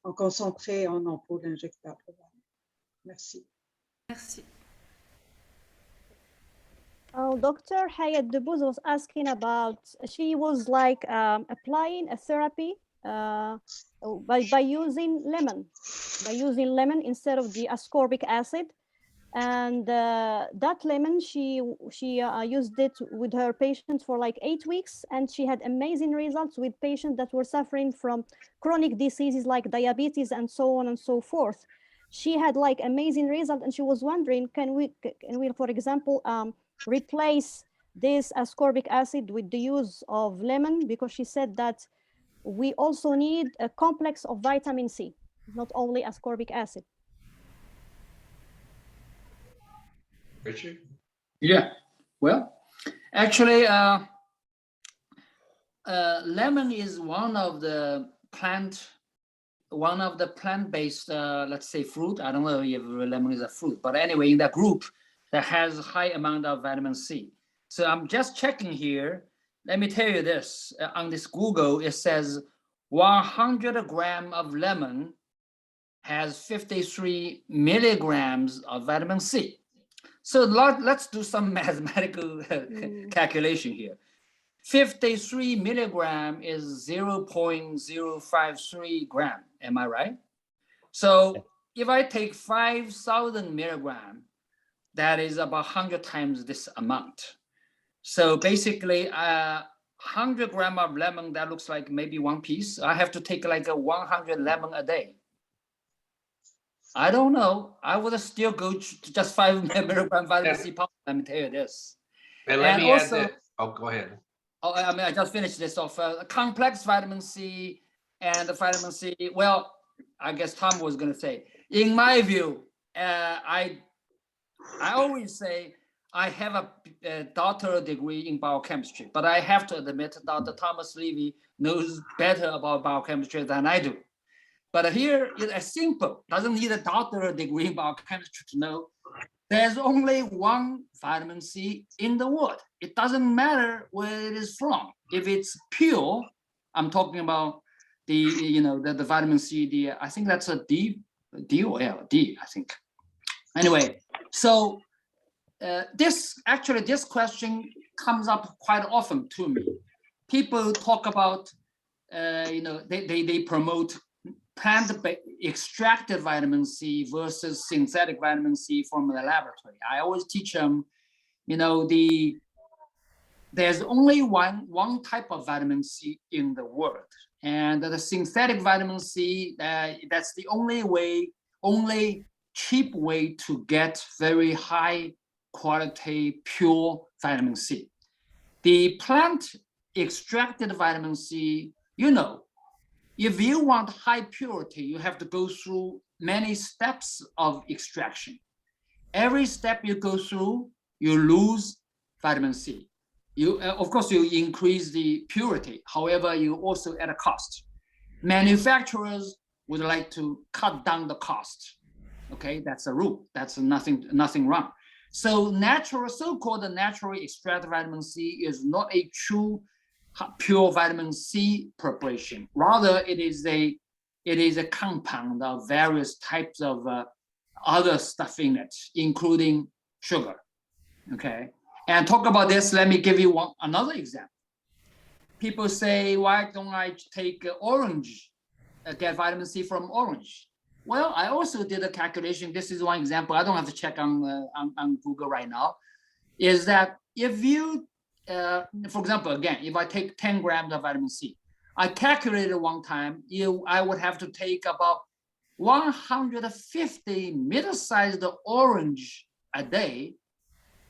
en concentré, en ampoule injectable? Merci. Merci. Dr. Hayat Debbouz was asking about, she was like applying a therapy by using lemon instead of the ascorbic acid, and that lemon she used it with her patients for like 8 weeks, and she had amazing results with patients that were suffering from chronic diseases like diabetes and so on and so forth. She had like amazing results, and she was wondering, can we for example replace this ascorbic acid with the use of lemon, because she said that we also need a complex of vitamin C, not only ascorbic acid. Richard? Yeah, well, actually, lemon is one of the plant-based, let's say, fruit. I don't know if lemon is a fruit, but anyway, in that group that has a high amount of vitamin C. So I'm just checking here. Let me tell you this, on this Google, it says 100 grams of lemon has 53 milligrams of vitamin C. So let's do some mathematical calculation here. 53 milligram is 0.053 gram. Am I right? So if I take 5,000 milligram, that is about 100 times this amount. So basically, 100 gram of lemon, that looks like maybe one piece. I have to take like 100 lemon a day. I don't know. I would still go to just 5 milligram vitamin C powder. Let me tell you this. And let me add that. Oh, go ahead. Oh, I mean, I just finished this off. Complex vitamin C and the vitamin C. Well, I guess Tom was going to say. In my view, I always say I have a doctoral degree in biochemistry, but I have to admit Dr. Thomas Levy knows better about biochemistry than I do. But here it's simple. Doesn't need a doctoral degree in biochemistry to know there's only one vitamin C in the world. It doesn't matter where it is from. If it's pure, I'm talking about the vitamin C. I think that's a D or L, D, I think. Anyway, so this question comes up quite often to me. People talk about, they promote plant extracted vitamin C versus synthetic vitamin C from the laboratory. I always teach them, there's only one type of vitamin C in the world, and the synthetic vitamin C, that's the only cheap way to get very high quality pure vitamin C. The plant extracted vitamin C, if you want high purity, you have to go through many steps of extraction. Every step you go through, you lose vitamin C. Of course, you increase the purity. However, you also at a cost. Manufacturers would like to cut down the cost. Okay, that's a rule. That's nothing wrong. So so-called naturally extracted vitamin C is not a true pure vitamin C preparation. Rather, it is a compound of various types of other stuff in it, including sugar. Okay, and talk about this. Let me give you another example. People say, why don't I take orange, get vitamin C from orange? Well, I also did a calculation. This is one example. I don't have to check on Google right now. Is that if you for example, again, if I take 10 grams of vitamin C, I calculated one time, I would have to take about 150 middle-sized orange a day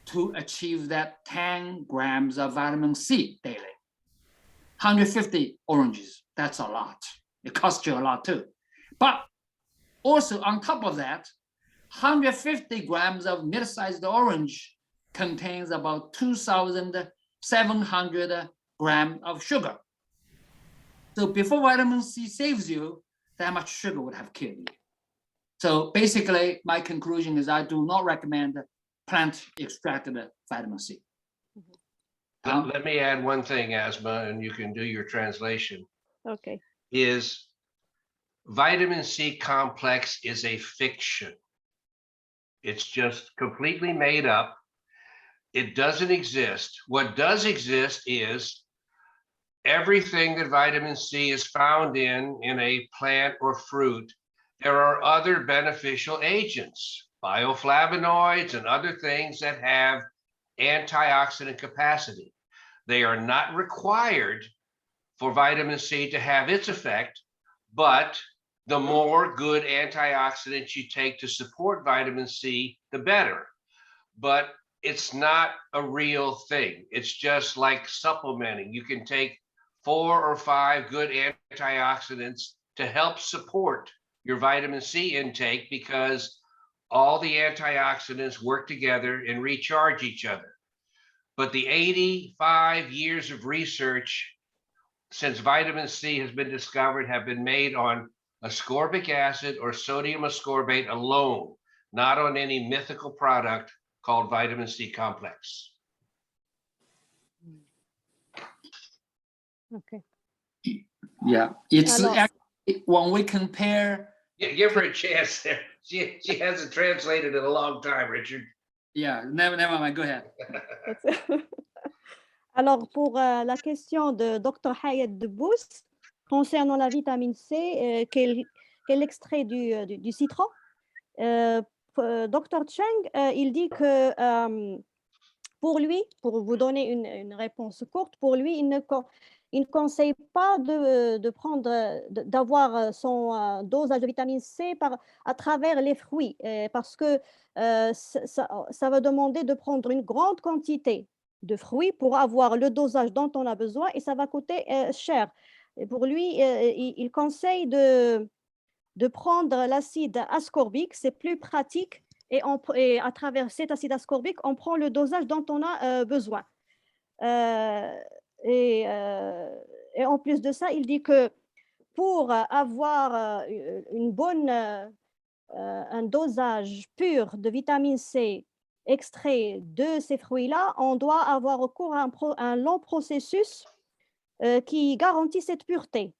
to achieve that 10 grams of vitamin C daily. 150 oranges, that's a lot. It costs you a lot too. But also on top of that, 150 grams of middle-sized orange contains about 2,700 grams of sugar. So before vitamin C saves you, that much sugar would have killed you. So basically, my conclusion is I do not recommend plant extracted vitamin C. Let me add one thing, Asma, and you can do your translation. Okay. Is vitamin C complex is a fiction. It's just completely made up. It doesn't exist. What does exist is everything that vitamin C is found in a plant or fruit. There are other beneficial agents, bioflavonoids and other things that have antioxidant capacity. They are not required for vitamin C to have its effect, but the more good antioxidants you take to support vitamin C, the better. But it's not a real thing. It's just like supplementing. You can take 4 or 5 good antioxidants to help support your vitamin C intake because all the antioxidants work together and recharge each other. But the 85 years of research since vitamin C has been discovered have been made on ascorbic acid or sodium ascorbate alone, not on any mythical product called vitamin C complex. Okay. Yeah, it's actually, when we compare. Yeah, give her a chance there. She hasn't translated in a long time, Richard. Yeah, never mind. Go ahead. Alors, pour la question de Dr. Hayat Debous concernant la vitamine C, quel extrait du citron, Dr. Cheng, il dit que pour lui, pour vous donner une réponse courte, pour lui, il ne conseille pas d'avoir son dosage de vitamine C à travers les fruits, parce que ça va demander de prendre une grande quantité de fruits pour avoir le dosage dont on a besoin et ça va coûter cher. Et pour lui, il conseille de prendre l'acide ascorbique, c'est plus pratique et à travers cet acide ascorbique, on prend le dosage dont on a besoin. Et en plus de ça, il dit que pour avoir un dosage pur de vitamine C extrait de ces fruits-là, on doit avoir recours à un long processus qui garantit cette pureté.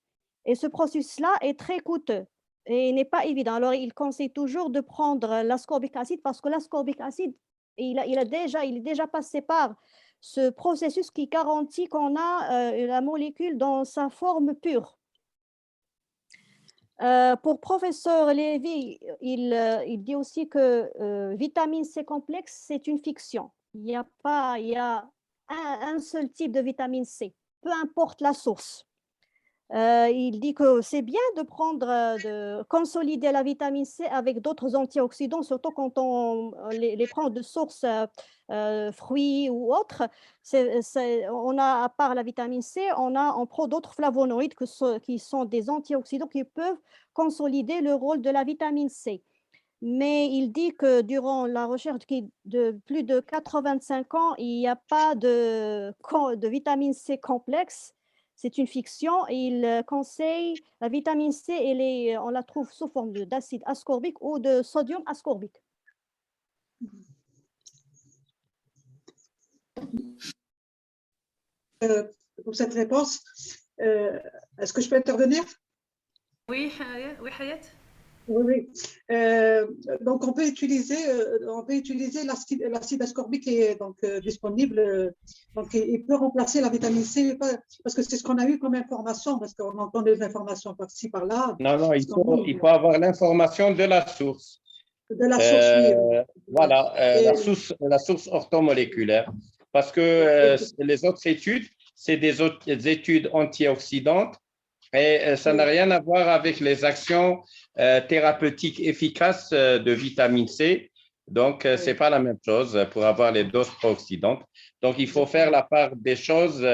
Et ce processus-là est très coûteux et n'est pas évident. Alors, il conseille toujours de prendre l'ascorbic acide parce que l'ascorbic acide, il est déjà passé par ce processus qui garantit qu'on a la molécule dans sa forme pure. Pour professeur Lévy, il dit aussi que vitamine C complexe, c'est une fiction. Il y a un seul type de vitamine C, peu importe la source. Il dit que c'est bien de consolider la vitamine C avec d'autres antioxydants, surtout quand on les prend de sources fruits ou autres. On a, à part la vitamine C, on prend d'autres flavonoïdes qui sont des antioxydants qui peuvent consolider le rôle de la vitamine C. Mais il dit que durant la recherche de plus de 85 ans, il n'y a pas de vitamine C complexe. C'est une fiction et il conseille la vitamine C, on la trouve sous forme d'acide ascorbique ou de sodium ascorbique. Pour cette réponse, est-ce que je peux intervenir? Oui, Hayat. Oui. Donc, on peut utiliser l'acide ascorbique qui est donc disponible. Donc, il peut remplacer la vitamine C, parce que c'est ce qu'on a eu comme information, parce qu'on entend des informations par-ci, par-là. Non, il faut avoir l'information de la source. De la source, oui. Voilà, la source orthomoléculaire. Parce que les autres études, c'est des études antioxydantes. Et ça n'a rien à voir avec les actions thérapeutiques efficaces de vitamine C. Donc, ce n'est pas la même chose pour avoir les doses pro-oxydantes. Donc, il faut faire la part des choses,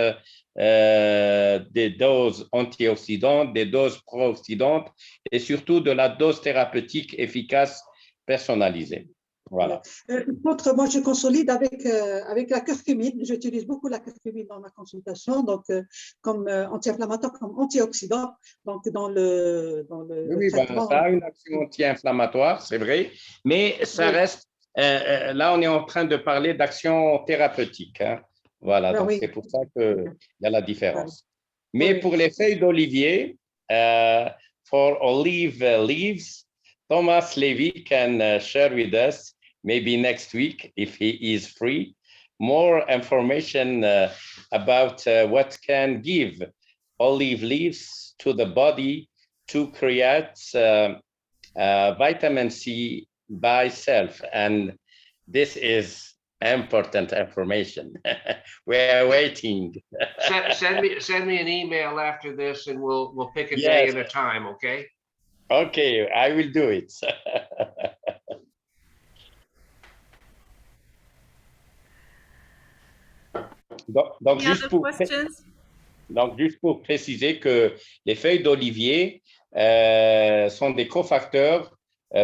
des doses antioxydantes, des doses pro-oxydantes et surtout de la dose thérapeutique efficace personnalisée. Voilà. Moi, je consolide avec la curcumine. J'utilise beaucoup la curcumine dans ma consultation, donc comme anti-inflammatoire, comme antioxydant. Donc, dans le traitement. Ça a une action anti-inflammatoire, c'est vrai, mais ça reste. Là, on est en train de parler d'action thérapeutique. Hein. Voilà, donc c'est pour ça qu'il y a la différence. Mais pour les feuilles d'olivier, for olive leaves, Thomas Levy can share with us, maybe next week, if he is free, more information about what can give olive leaves to the body to create vitamin C by self. And this is important information. We are waiting. send me an email after this and we'll pick a day and a time, okay? Okay, I will do it. Donc, juste pour préciser que les feuilles d'olivier sont des cofacteurs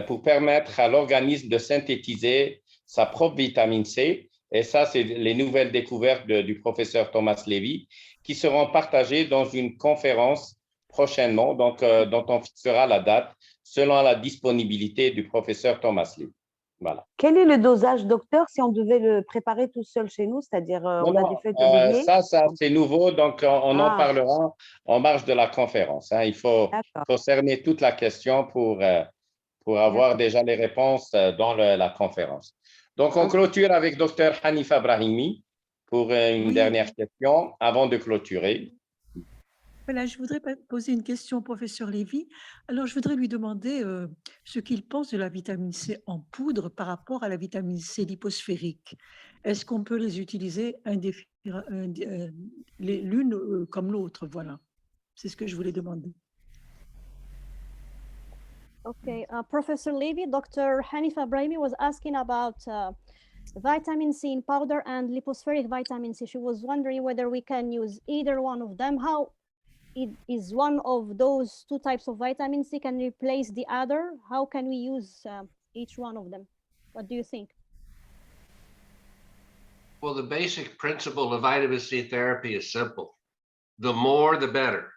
pour permettre à l'organisme de synthétiser sa propre vitamine C. Et ça, c'est les nouvelles découvertes du professeur Thomas Levy qui seront partagées dans une conférence prochainement, donc, dont on fixera la date selon la disponibilité du professeur Thomas Levy. Voilà. Quel est le dosage, docteur, si on devait le préparer tout seul chez nous, c'est-à-dire on a des feuilles d'olivier? Ça c'est nouveau, donc on en parlera en marge de la conférence. Hein. Il faut cerner toute la question pour avoir déjà les réponses dans la conférence. Donc, on clôture avec Dr Hanifa Brahimi pour une dernière question avant de clôturer. Voilà, je voudrais poser une question au professeur Lévy. Alors, je voudrais lui demander ce qu'il pense de la vitamine C en poudre par rapport à la vitamine C liposphérique. Est-ce qu'on peut les utiliser l'une comme l'autre? Voilà, c'est ce que je voulais demander. Okay, Professor Levy, Dr. Hanifa Brahimi was asking about vitamin C in powder and lipospheric vitamin C. She was wondering whether we can use either one of them. How is one of those two types of vitamin C can replace the other? How can we use each one of them? What do you think? Well, the basic principle of vitamin C therapy is simple. The more, the better.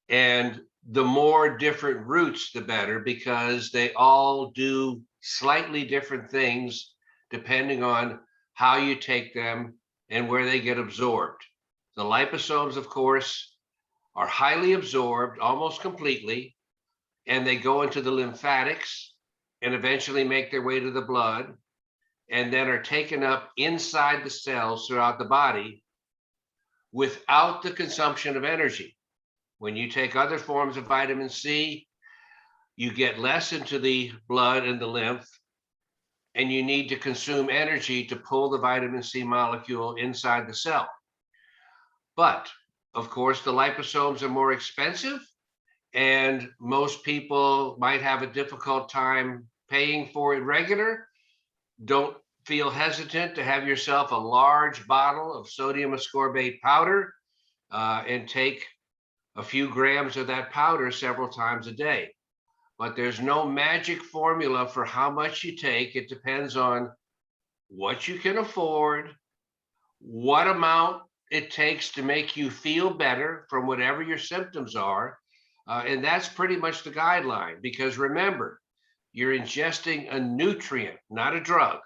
And the more different routes, the better, because they all do slightly different things depending on how you take them and where they get absorbed. The liposomes, of course, are highly absorbed almost completely, and they go into the lymphatics and eventually make their way to the blood, and then are taken up inside the cells throughout the body without the consumption of energy. When you take other forms of vitamin C, you get less into the blood and the lymph, and you need to consume energy to pull the vitamin C molecule inside the cell. But of course, the liposomes are more expensive, and most people might have a difficult time paying for it regular. Don't feel hesitant to have yourself a large bottle of sodium ascorbate powder and take a few grams of that powder several times a day. But there's no magic formula for how much you take. It depends on what you can afford, what amount it takes to make you feel better from whatever your symptoms are. And that's pretty much the guideline, because remember, you're ingesting a nutrient, not a drug.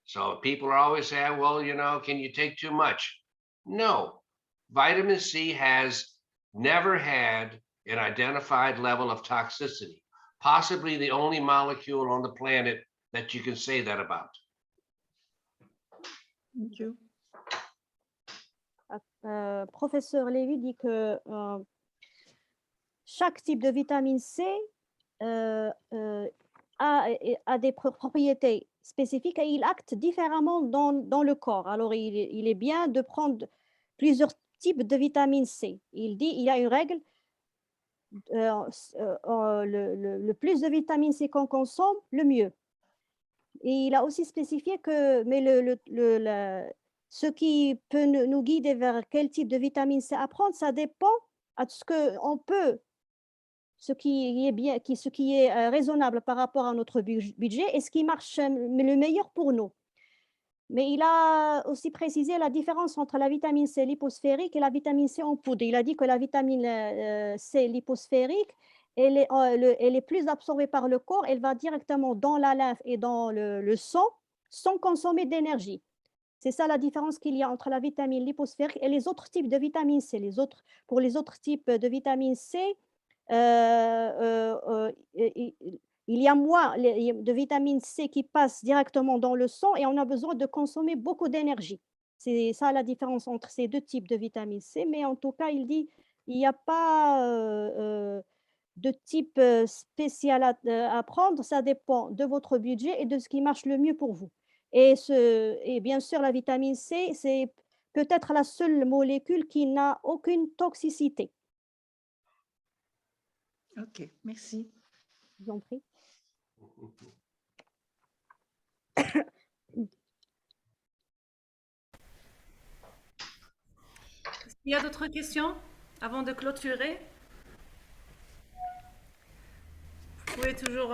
So people are always saying, well, you know, can you take too much? No, vitamin C has never had an identified level of toxicity, possibly the only molecule on the planet that you can say that about. Thank you. Professeur Lévy dit que chaque type de vitamine C a des propriétés spécifiques et il acte différemment dans le corps. Alors, il est bien de prendre plusieurs types de vitamine C. Il dit il y a une règle, le plus de vitamine C qu'on consomme, le mieux. Et il a aussi spécifié que ce qui peut nous guider vers quel type de vitamine C à prendre, ça dépend de ce qu'on peut, ce qui est bien, ce qui est raisonnable par rapport à notre budget et ce qui marche le meilleur pour nous. Mais il a aussi précisé la différence entre la vitamine C liposphérique et la vitamine C en poudre. Il a dit que la vitamine C liposphérique, elle est plus absorbée par le corps, elle va directement dans la lymphe et dans le sang sans consommer d'énergie. C'est ça la différence qu'il y a entre la vitamine liposphérique et les autres types de vitamine C. Pour les autres types de vitamine C, il y a moins de vitamine C qui passe directement dans le sang et on a besoin de consommer beaucoup d'énergie. C'est ça la différence entre ces deux types de vitamine C. Mais en tout cas, il dit il n'y a pas de type spécial à prendre. Ça dépend de votre budget et de ce qui marche le mieux pour vous. Et bien sûr, la vitamine C, c'est peut-être la seule molécule qui n'a aucune toxicité. Ok, merci. Je vous en prie. Il y a d'autres questions avant de clôturer? Vous pouvez toujours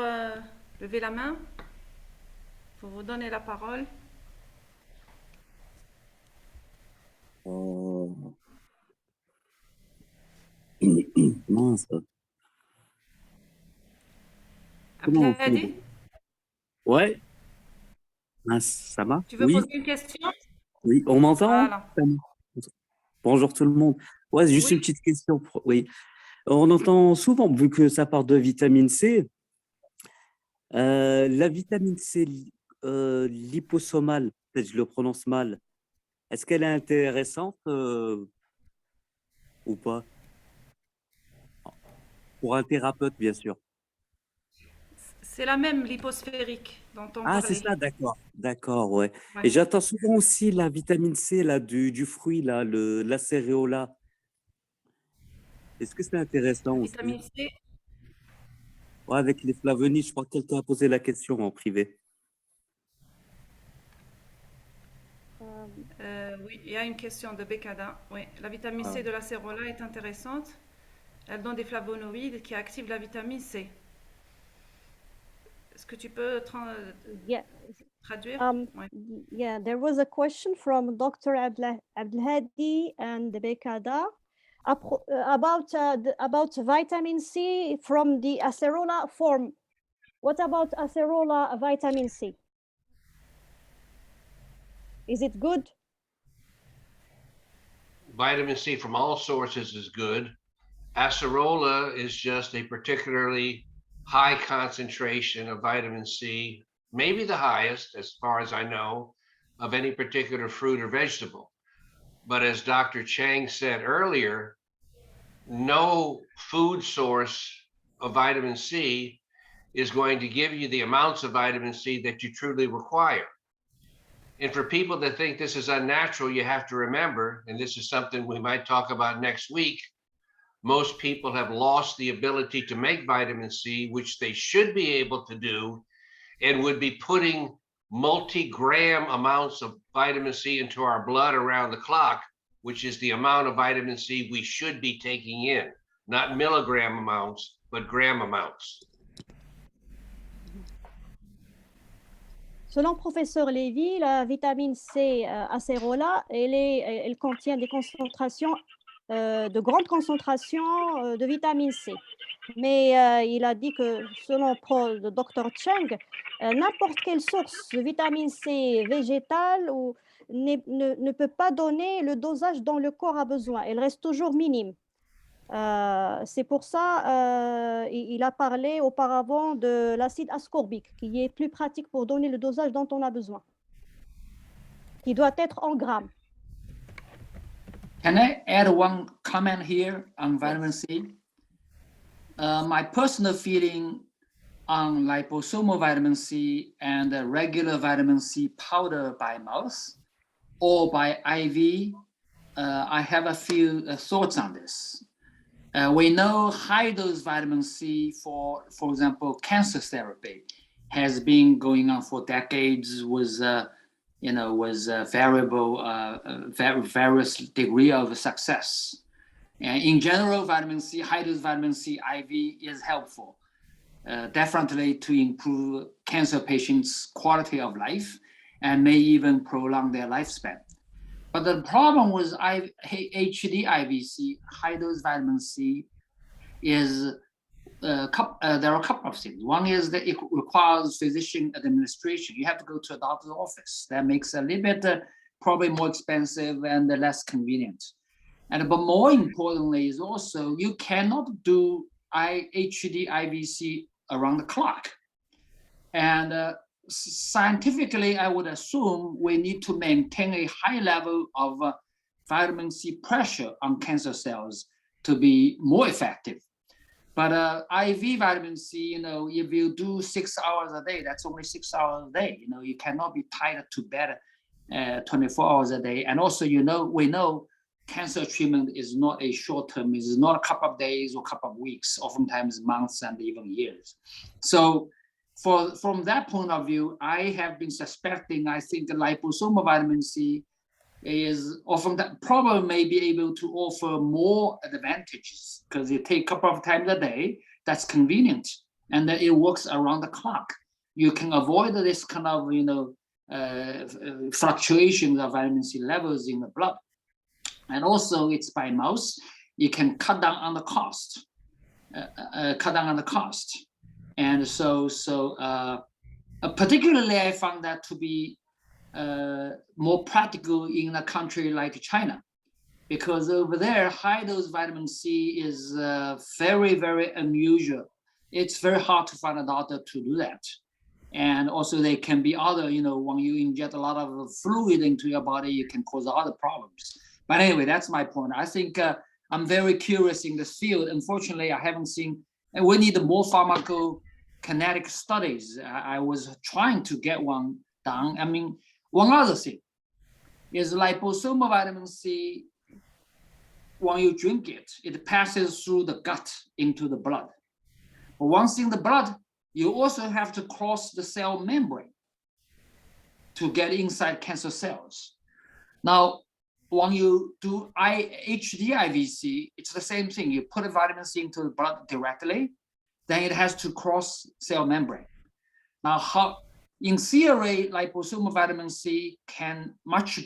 lever la main pour vous donner la parole. Mince. Comment on fait? Ouais. Mince, ça marche? Tu veux Oui, poser une question? oui, on m'entend? Voilà. Bonjour tout le monde. Ouais, c'est juste Oui. une petite question. Oui. On entend souvent, vu que ça part de vitamine C, la vitamine C liposomale, peut-être je le prononce mal. Est-ce qu'elle est intéressante ou pas? Pour un thérapeute, bien sûr. C'est la même liposphérique dont on Ah, c'est parlait. ça, d'accord. D'accord, ouais. Ouais. Et j'attends souvent aussi la vitamine C là, du fruit, là, l'acéréola. Est-ce que c'est intéressant La aussi? vitamine C, Ouais, avec les flavonoïdes, je crois que quelqu'un a posé la question en privé. oui, il y a une question de Bekada. Oui, la vitamine C Ah. de l'acérola est intéressante. Elle donne des flavonoïdes qui activent la vitamine C. Est-ce que tu peux Yeah. traduire? Ouais. Yeah, there was a question from Dr. Abdelhadi and Bekada about vitamin C from the acerola form. What about acerola vitamin C? Is it good? Vitamin C from all sources is good. Acerola is just a particularly high concentration of vitamin C, maybe the highest, as far as I know, of any particular fruit or vegetable. But as Dr. Cheng said earlier, no food source of vitamin C is going to give you the amounts of vitamin C that you truly require. And for people that think this is unnatural, you have to remember, and this is something we might talk about next week, most people have lost the ability to make vitamin C, which they should be able to do, and would be putting multi-gram amounts of vitamin C into our blood around the clock, which is the amount of vitamin C we should be taking in, not milligram amounts, but gram amounts. Selon professeur Lévy, la vitamine C acérola, elle contient des concentrations, de grandes concentrations de vitamine C. Mais il a dit que selon le Dr. Cheng, n'importe quelle source de vitamine C végétale ne peut pas donner le dosage dont le corps a besoin. Elle reste toujours minime. C'est pour ça il a parlé auparavant de l'acide ascorbique, qui est plus pratique pour donner le dosage dont on a besoin, qui doit être en grammes. Can I add one comment here on vitamin C? My personal feeling on liposomal vitamin C and regular vitamin C powder by mouth or by IV, I have a few thoughts on this. We know high dose vitamin C for example, cancer therapy has been going on for decades with various degree of success. And in general, high dose vitamin C IV is helpful, definitely to improve cancer patients' quality of life and may even prolong their lifespan. But the problem with HD IVC, high dose vitamin C, is there are a couple of things. One is that it requires physician administration. You have to go to a doctor's office. That makes it a little bit probably more expensive and less convenient. But more importantly is also you cannot do HD IVC around the clock. And scientifically, I would assume we need to maintain a high level of vitamin C pressure on cancer cells to be more effective. But IV vitamin C, if you do 6 hours a day, that's only 6 hours a day. You cannot be tied to bed 24 hours a day. And also, we know cancer treatment is not a short term, it's not a couple of days or a couple of weeks, oftentimes months and even years. So from that point of view, I have been suspecting, I think the liposomal vitamin C is often that probably may be able to offer more advantages because you take a couple of times a day, that's convenient, and then it works around the clock. You can avoid this kind of, fluctuations of vitamin C levels in the blood. And also it's by mouth, you can cut down on the cost, And so particularly I found that to be more practical in a country like China, because over there, high dose vitamin C is very, very unusual. It's very hard to find a doctor to do that. And also there can be other, when you inject a lot of fluid into your body, it can cause other problems. But anyway, that's my point. I think I'm very curious in this field. Unfortunately, I haven't seen, and we need more pharmacokinetic studies. I was trying to get one done. I mean, one other thing is liposomal vitamin C, when you drink it, it passes through the gut into the blood. But once in the blood, you also have to cross the cell membrane to get inside cancer cells. Now, when you do HD-IVC, it's the same thing. You put a vitamin C into the blood directly, then it has to cross cell membrane. Now, in theory, liposomal vitamin C can much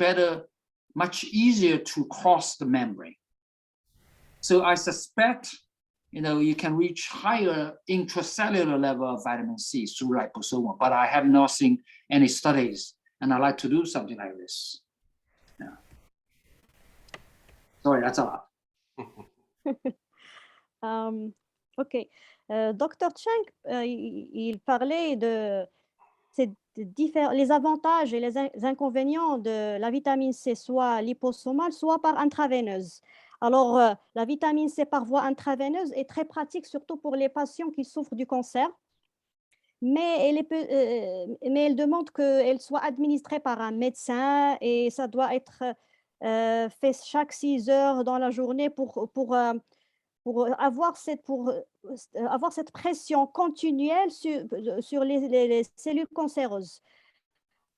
easier to cross the membrane. So I suspect, you can reach higher intracellular level of vitamin C through liposomal, but I have not seen any studies, and I'd like to do something like this. Yeah. Sorry, that's a lot. OK. Dr. Cheng, il parlait de les avantages et les inconvénients de la vitamine C, soit liposomale, soit par intraveineuse. Alors, la vitamine C par voie intraveineuse est très pratique, surtout pour les patients qui souffrent du cancer, mais elle demande qu'elle soit administrée par un médecin et ça doit être fait chaque 6 heures dans la journée pour avoir cette pression continuelle sur les cellules cancéreuses.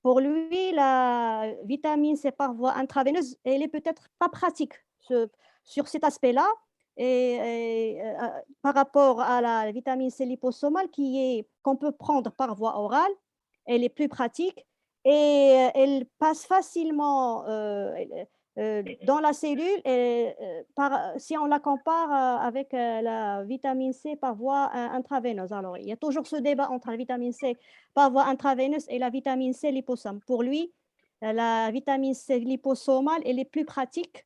Pour lui, la vitamine C par voie intraveineuse, elle est peut-être pas pratique sur cet aspect-là, et par rapport à la vitamine C liposomale qu'on peut prendre par voie orale, elle est plus pratique et elle passe facilement dans la cellule, si on la compare avec la vitamine C par voie intraveineuse. Alors, il y a toujours ce débat entre la vitamine C par voie intraveineuse et la vitamine C liposome. Pour lui, la vitamine C liposomale, elle est plus pratique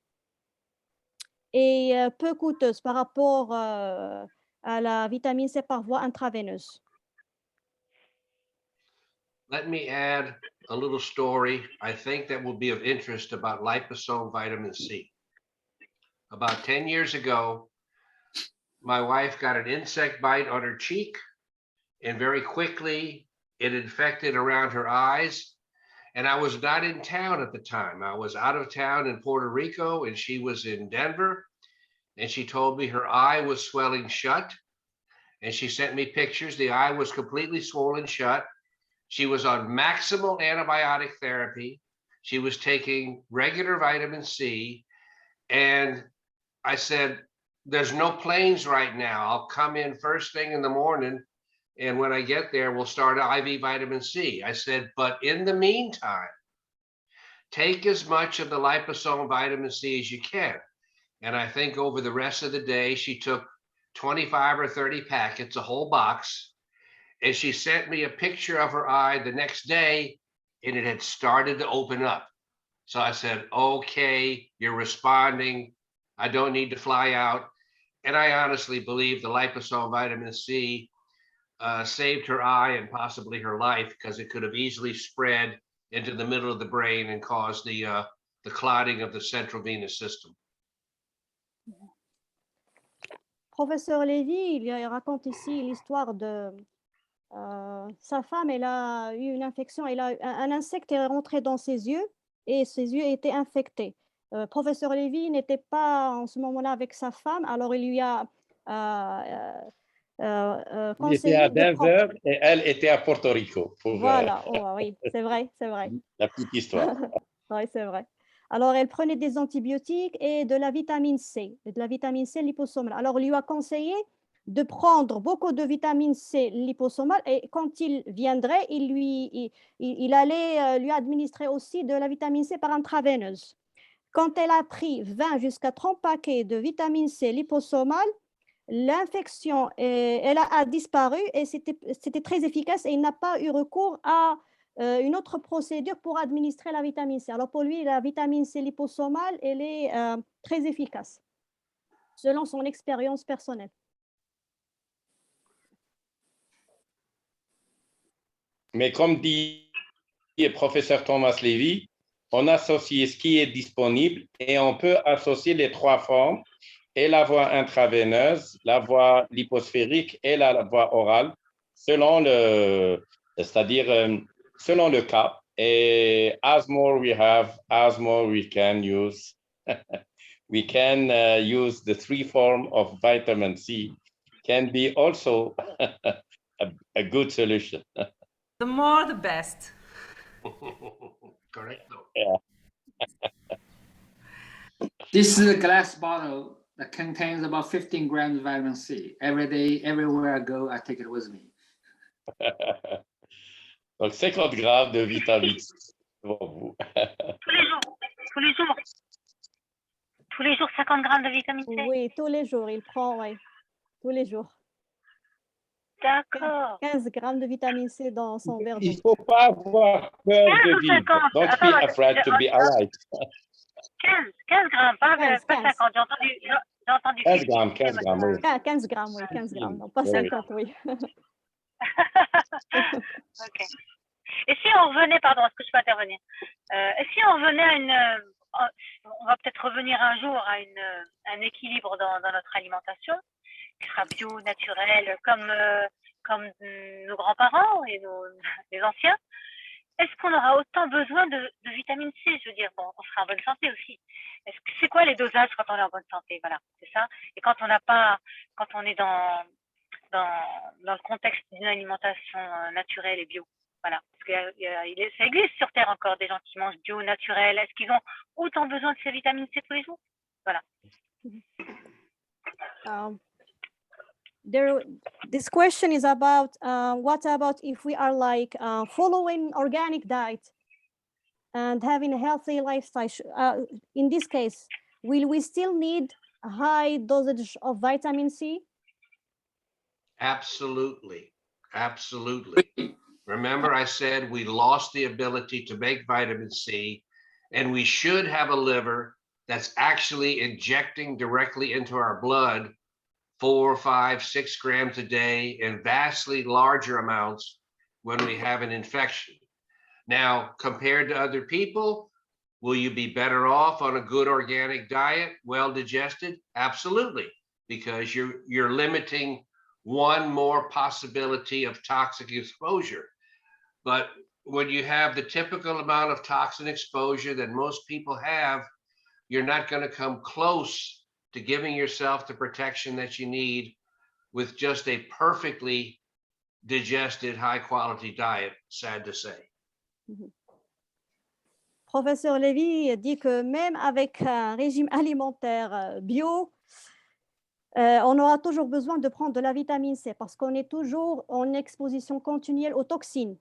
et peu coûteuse par rapport à la vitamine C par voie intraveineuse. Let me add a little story I think that will be of interest about liposome vitamin C. About 10 years ago, my wife got an insect bite on her cheek, and very quickly it infected around her eyes. And I was not in town at the time. I was out of town in Puerto Rico, and she was in Denver. And she told me her eye was swelling shut. And she sent me pictures. The eye was completely swollen shut. She was on maximal antibiotic therapy. She was taking regular vitamin C. And I said, there's no planes right now. I'll come in first thing in the morning. And when I get there, we'll start IV vitamin C. I said, but in the meantime, take as much of the liposome vitamin C as you can. And I think over the rest of the day, she took 25 or 30 packets, a whole box. And she sent me a picture of her eye the next day, and it had started to open up. So I said, okay, you're responding. I don't need to fly out. And I honestly believe the liposome vitamin C saved her eye and possibly her life, because it could have easily spread into the middle of the brain and caused the clotting of the central venous system. Professeur Lévy, il raconte ici l'histoire de sa femme. Elle a eu une infection, un insecte est rentré dans ses yeux et ses yeux étaient infectés. Professeur Lévy n'était pas en ce moment-là avec sa femme, alors il lui a il était à Denver et elle était à Porto Rico. Voilà, oui, c'est vrai, c'est vrai. La petite histoire. Oui, c'est vrai. Alors, elle prenait des antibiotiques et de la vitamine C liposomale. Alors, il lui a conseillé de prendre beaucoup de vitamine C liposomale et quand il viendrait, il allait lui administrer aussi de la vitamine C par intraveineuse. Quand elle a pris 20 jusqu'à 30 paquets de vitamine C liposomale, l'infection elle a disparu et c'était très efficace et il n'a pas eu recours à une autre procédure pour administrer la vitamine C. Alors pour lui, la vitamine C liposomale, elle est très efficace, selon son expérience personnelle. Mais comme dit le professeur Thomas Levy, on associe ce qui est disponible et on peut associer les trois formes et la voie intraveineuse, la voie liposphérique et la voie orale selon selon le cas. Et as more we have, as more we can use. We can use the three forms of vitamin C can be also a good solution. The more, the best. Correct. Yeah. This is a glass bottle that contains about 15 grams of vitamin C. Every day, everywhere I go, I take it with me. Donc 50 grammes de vitamine C pour vous. Tous les jours. Tous les jours. Tous les jours, 50 grammes de vitamine C. Oui, tous les jours, il prend, oui, tous les jours. D'accord. 15 grammes de vitamine C dans son verre d'eau. Il ne faut pas avoir peur de vivre. Don't feel afraid to be alive. 15 grammes, pas 15, 50. J'ai entendu 15 grammes, 15 grammes, oui. 15 grammes, oui, 15 grammes, non, pas Oui. 50, oui. Ok. Et si on revenait, pardon, est-ce que je peux intervenir? Et si on revenait à une, on va peut-être revenir un jour à un équilibre dans notre alimentation, qui sera bio, naturel, comme nos grands-parents et les anciens. Est-ce qu'on aura autant besoin de vitamine C? Je veux dire, bon, on sera en bonne santé aussi. C'est quoi les dosages quand on est en bonne santé? Voilà, c'est ça. Et quand on n'a pas, quand on est dans le contexte d'une alimentation naturelle et bio. Voilà. Parce que ça existe sur Terre encore des gens qui mangent bio, naturel. Est-ce qu'ils ont autant besoin de ces vitamines C tous les jours? Voilà. This question is about what about if we are like following organic diet and having a healthy lifestyle? In this case, will we still need a high dosage of vitamin C? Absolutely. Absolutely. Remember, I said we lost the ability to make vitamin C, and we should have a liver that's actually injecting directly into our blood 4, 5, 6 grams a day and vastly larger amounts when we have an infection. Now, compared to other people, will you be better off on a good organic diet, well digested? Absolutely, because you're limiting one more possibility of toxic exposure. But when you have the typical amount of toxin exposure that most people have, you're not going to come close to giving yourself the protection that you need with just a perfectly digested, high quality diet, sad to say. Professeur Lévy dit que même avec un régime alimentaire bio, on aura toujours besoin de prendre de la vitamine C parce qu'on est toujours en exposition continuelle aux toxines.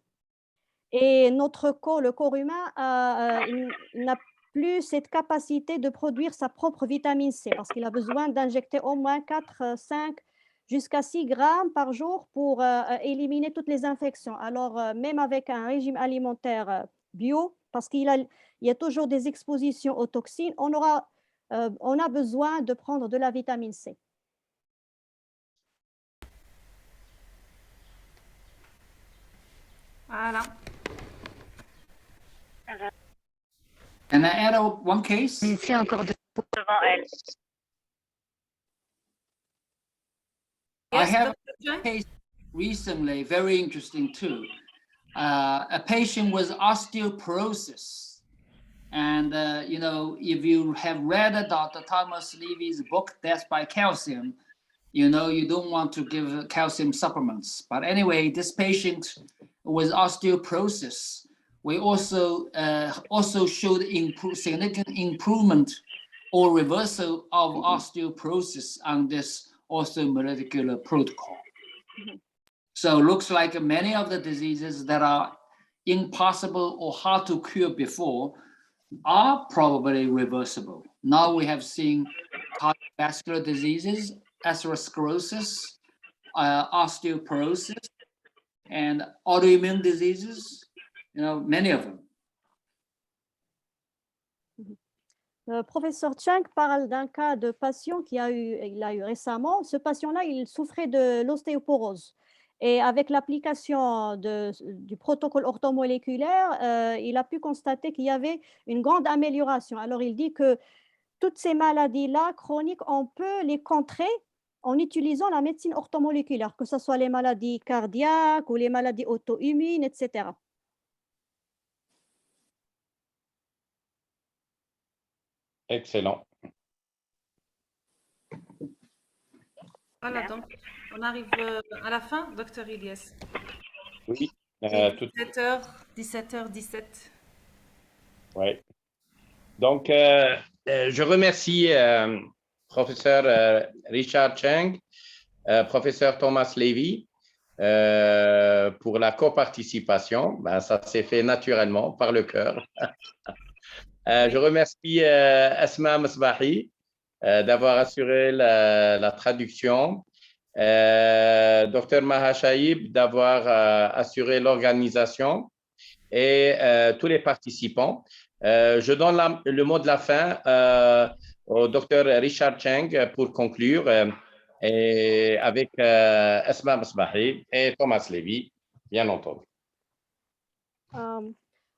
Et notre corps, le corps humain, il n'a plus cette capacité de produire sa propre vitamine C parce qu'il a besoin d'injecter au moins 4, 5, jusqu'à 6 grammes par jour pour éliminer toutes les infections. Alors, même avec un régime alimentaire bio, parce qu'il y a toujours des expositions aux toxines, on a besoin de prendre de la vitamine C. Voilà. Can I add one case? C'est encore devant elle. I have a case recently, very interesting too. A patient with osteoporosis. And, you know, if you have read Dr. Thomas Levy's book, Death by Calcium, you know, you don't want to give calcium supplements. But anyway, this patient with osteoporosis, we also showed significant improvement or reversal of osteoporosis on this orthomolecular protocol. So it looks like many of the diseases that are impossible or hard to cure before are probably reversible. Now we have seen cardiovascular diseases, atherosclerosis, osteoporosis, and autoimmune diseases, you know, many of them. Professeur Cheng parle d'un cas de patient qu'il a eu récemment. Ce patient-là, il souffrait de l'ostéoporose. Et avec l'application du protocole orthomoléculaire, il a pu constater qu'il y avait une grande amélioration. Alors, il dit que toutes ces maladies-là chroniques, on peut les contrer en utilisant la médecine orthomoléculaire, que ce soit les maladies cardiaques ou les maladies auto-immunes, etc. Excellent. Voilà, donc on arrive à la fin, docteur Ilyes. Oui. 17h, 17h17. Oui. Donc, je remercie professeur Richard Cheng, professeur Thomas Levy, pour la coparticipation. Ben, ça s'est fait naturellement, par le cœur. Je remercie Asma Mesbahi d'avoir assuré la traduction, Dr Maha Shaib d'avoir assuré l'organisation et tous les participants. Je donne le mot de la fin au Dr Richard Cheng pour conclure et avec Asma Mesbahi et Thomas Levy, bien entendu.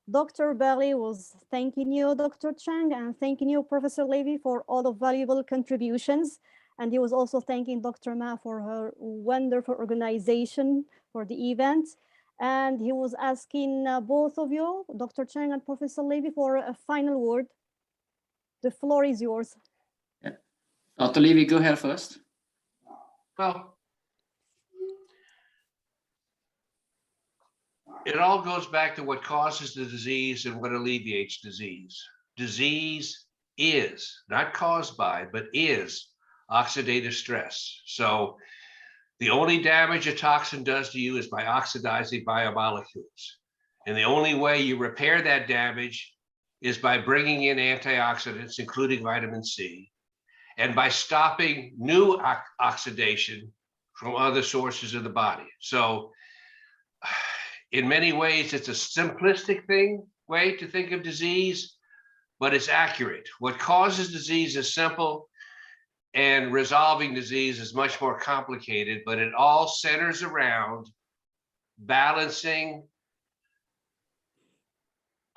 Dr. Baghli was thanking you, Dr. Cheng, and thanking you, Professor Levy, for all the valuable contributions. And he was also thanking Dr. Ma for her wonderful organization for the event. And he was asking both of you, Dr. Cheng and Professor Levy, for a final word. The floor is yours. Yeah. Dr. Levy, go ahead first. Well, it all goes back to what causes the disease and what alleviates disease. Disease is not caused by, but is oxidative stress. So the only damage a toxin does to you is by oxidizing biomolecules. And the only way you repair that damage is by bringing in antioxidants, including vitamin C, and by stopping new oxidation from other sources of the body. So in many ways, it's a simplistic way to think of disease, but it's accurate. What causes disease is simple, and resolving disease is much more complicated, but it all centers around balancing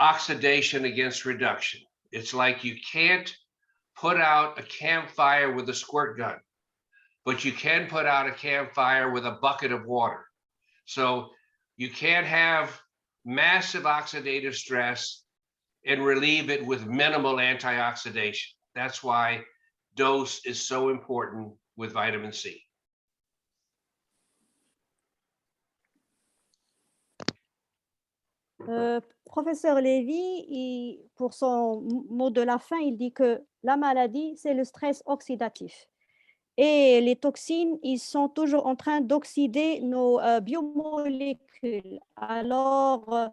oxidation against reduction. It's like you can't put out a campfire with a squirt gun, but you can put out a campfire with a bucket of water. So you can't have massive oxidative stress and relieve it with minimal antioxidation. That's why dose is so important with vitamin C. Professeur Levy, pour son mot de la fin, il dit que la maladie, c'est le stress oxydatif. Et les toxines, ils sont toujours en train d'oxyder nos biomolécules. Alors,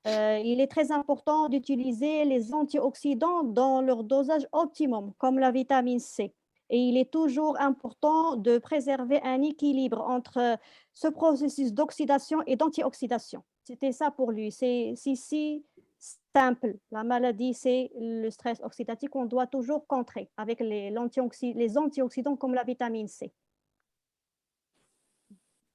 il est très important d'utiliser les antioxydants dans leur dosage optimum, comme la vitamine C. Et il est toujours important de préserver un équilibre entre ce processus d'oxydation et d'antioxydation. C'était ça pour lui. C'est si simple. La maladie, c'est le stress oxydatif qu'on doit toujours contrer avec les antioxydants comme la vitamine C.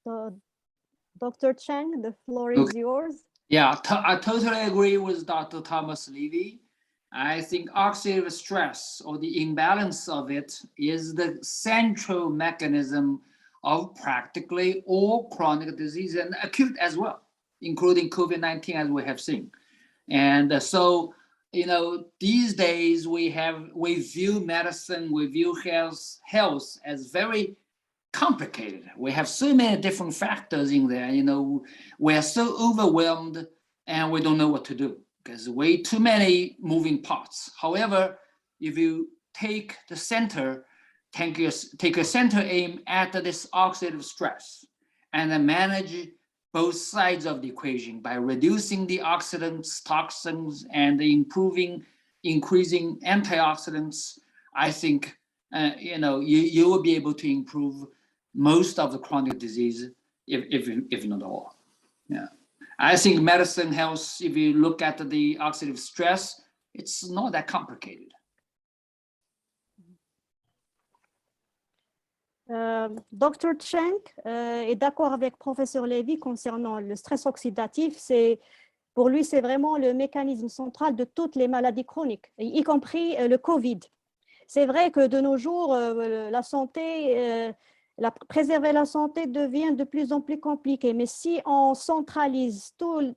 Dr. Cheng, the floor is yours. Yeah, I totally agree with Dr. Thomas Levy. I think oxidative stress, or the imbalance of it, is the central mechanism of practically all chronic disease and acute as well, including COVID-19, as we have seen. And so, you know, these days we view medicine, we view health as very complicated. We have so many different factors in there. You know, we are so overwhelmed and we don't know what to do because way too many moving parts. However, if you take the center, take a center aim at this oxidative stress and then manage both sides of the equation by reducing the oxidants, toxins, and increasing antioxidants, I think you know, you will be able to improve most of the chronic disease, if not all. Yeah, I think medicine health, if you look at the oxidative stress, it's not that complicated. Dr. Cheng est d'accord avec professeur Levy concernant le stress oxydatif. Pour lui, c'est vraiment le mécanisme central de toutes les maladies chroniques, y compris le Covid. C'est vrai que de nos jours, la santé, préserver la santé devient de plus en plus compliqué. Mais si on centralise toute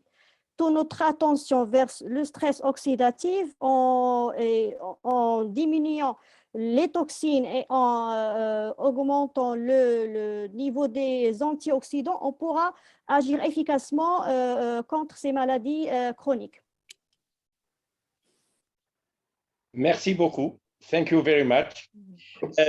notre attention vers le stress oxydatif en diminuant les toxines et en augmentant le niveau des antioxydants, on pourra agir efficacement contre ces maladies chroniques. Merci beaucoup. Thank you very much.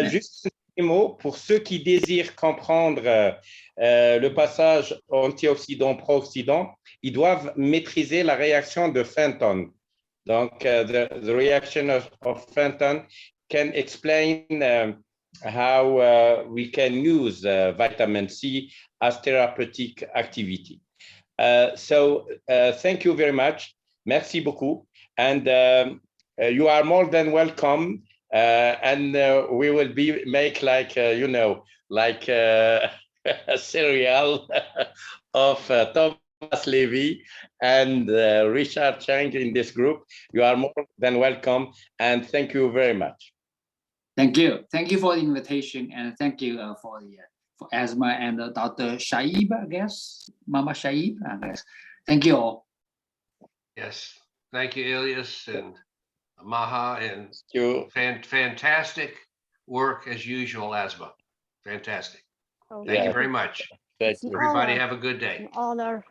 Juste un mot pour ceux qui désirent comprendre le passage antioxydant pro-oxydant, ils doivent maîtriser la réaction de Fenton. Donc, the reaction of Fenton can explain how we can use vitamin C as therapeutic activity. So, thank you very much. Merci beaucoup. And you are more than welcome. And we will make like, you know, like a cereal of Thomas Levy and Richard Cheng in this group. You are more than welcome, and thank you very much. Thank you. Thank you for the invitation, and thank you for Asma and Dr. Shaib, I guess. Mama Shaib, I guess. Thank you all. Yes. Thank you, Ilyes and Maha, and fantastic work as usual, Asma. Fantastic. Thank you very much. Everybody have a good day. An honor.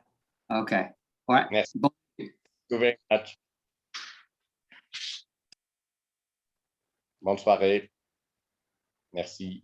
Okay. All right. Merci. Thank you very much. Bonne soirée. Merci.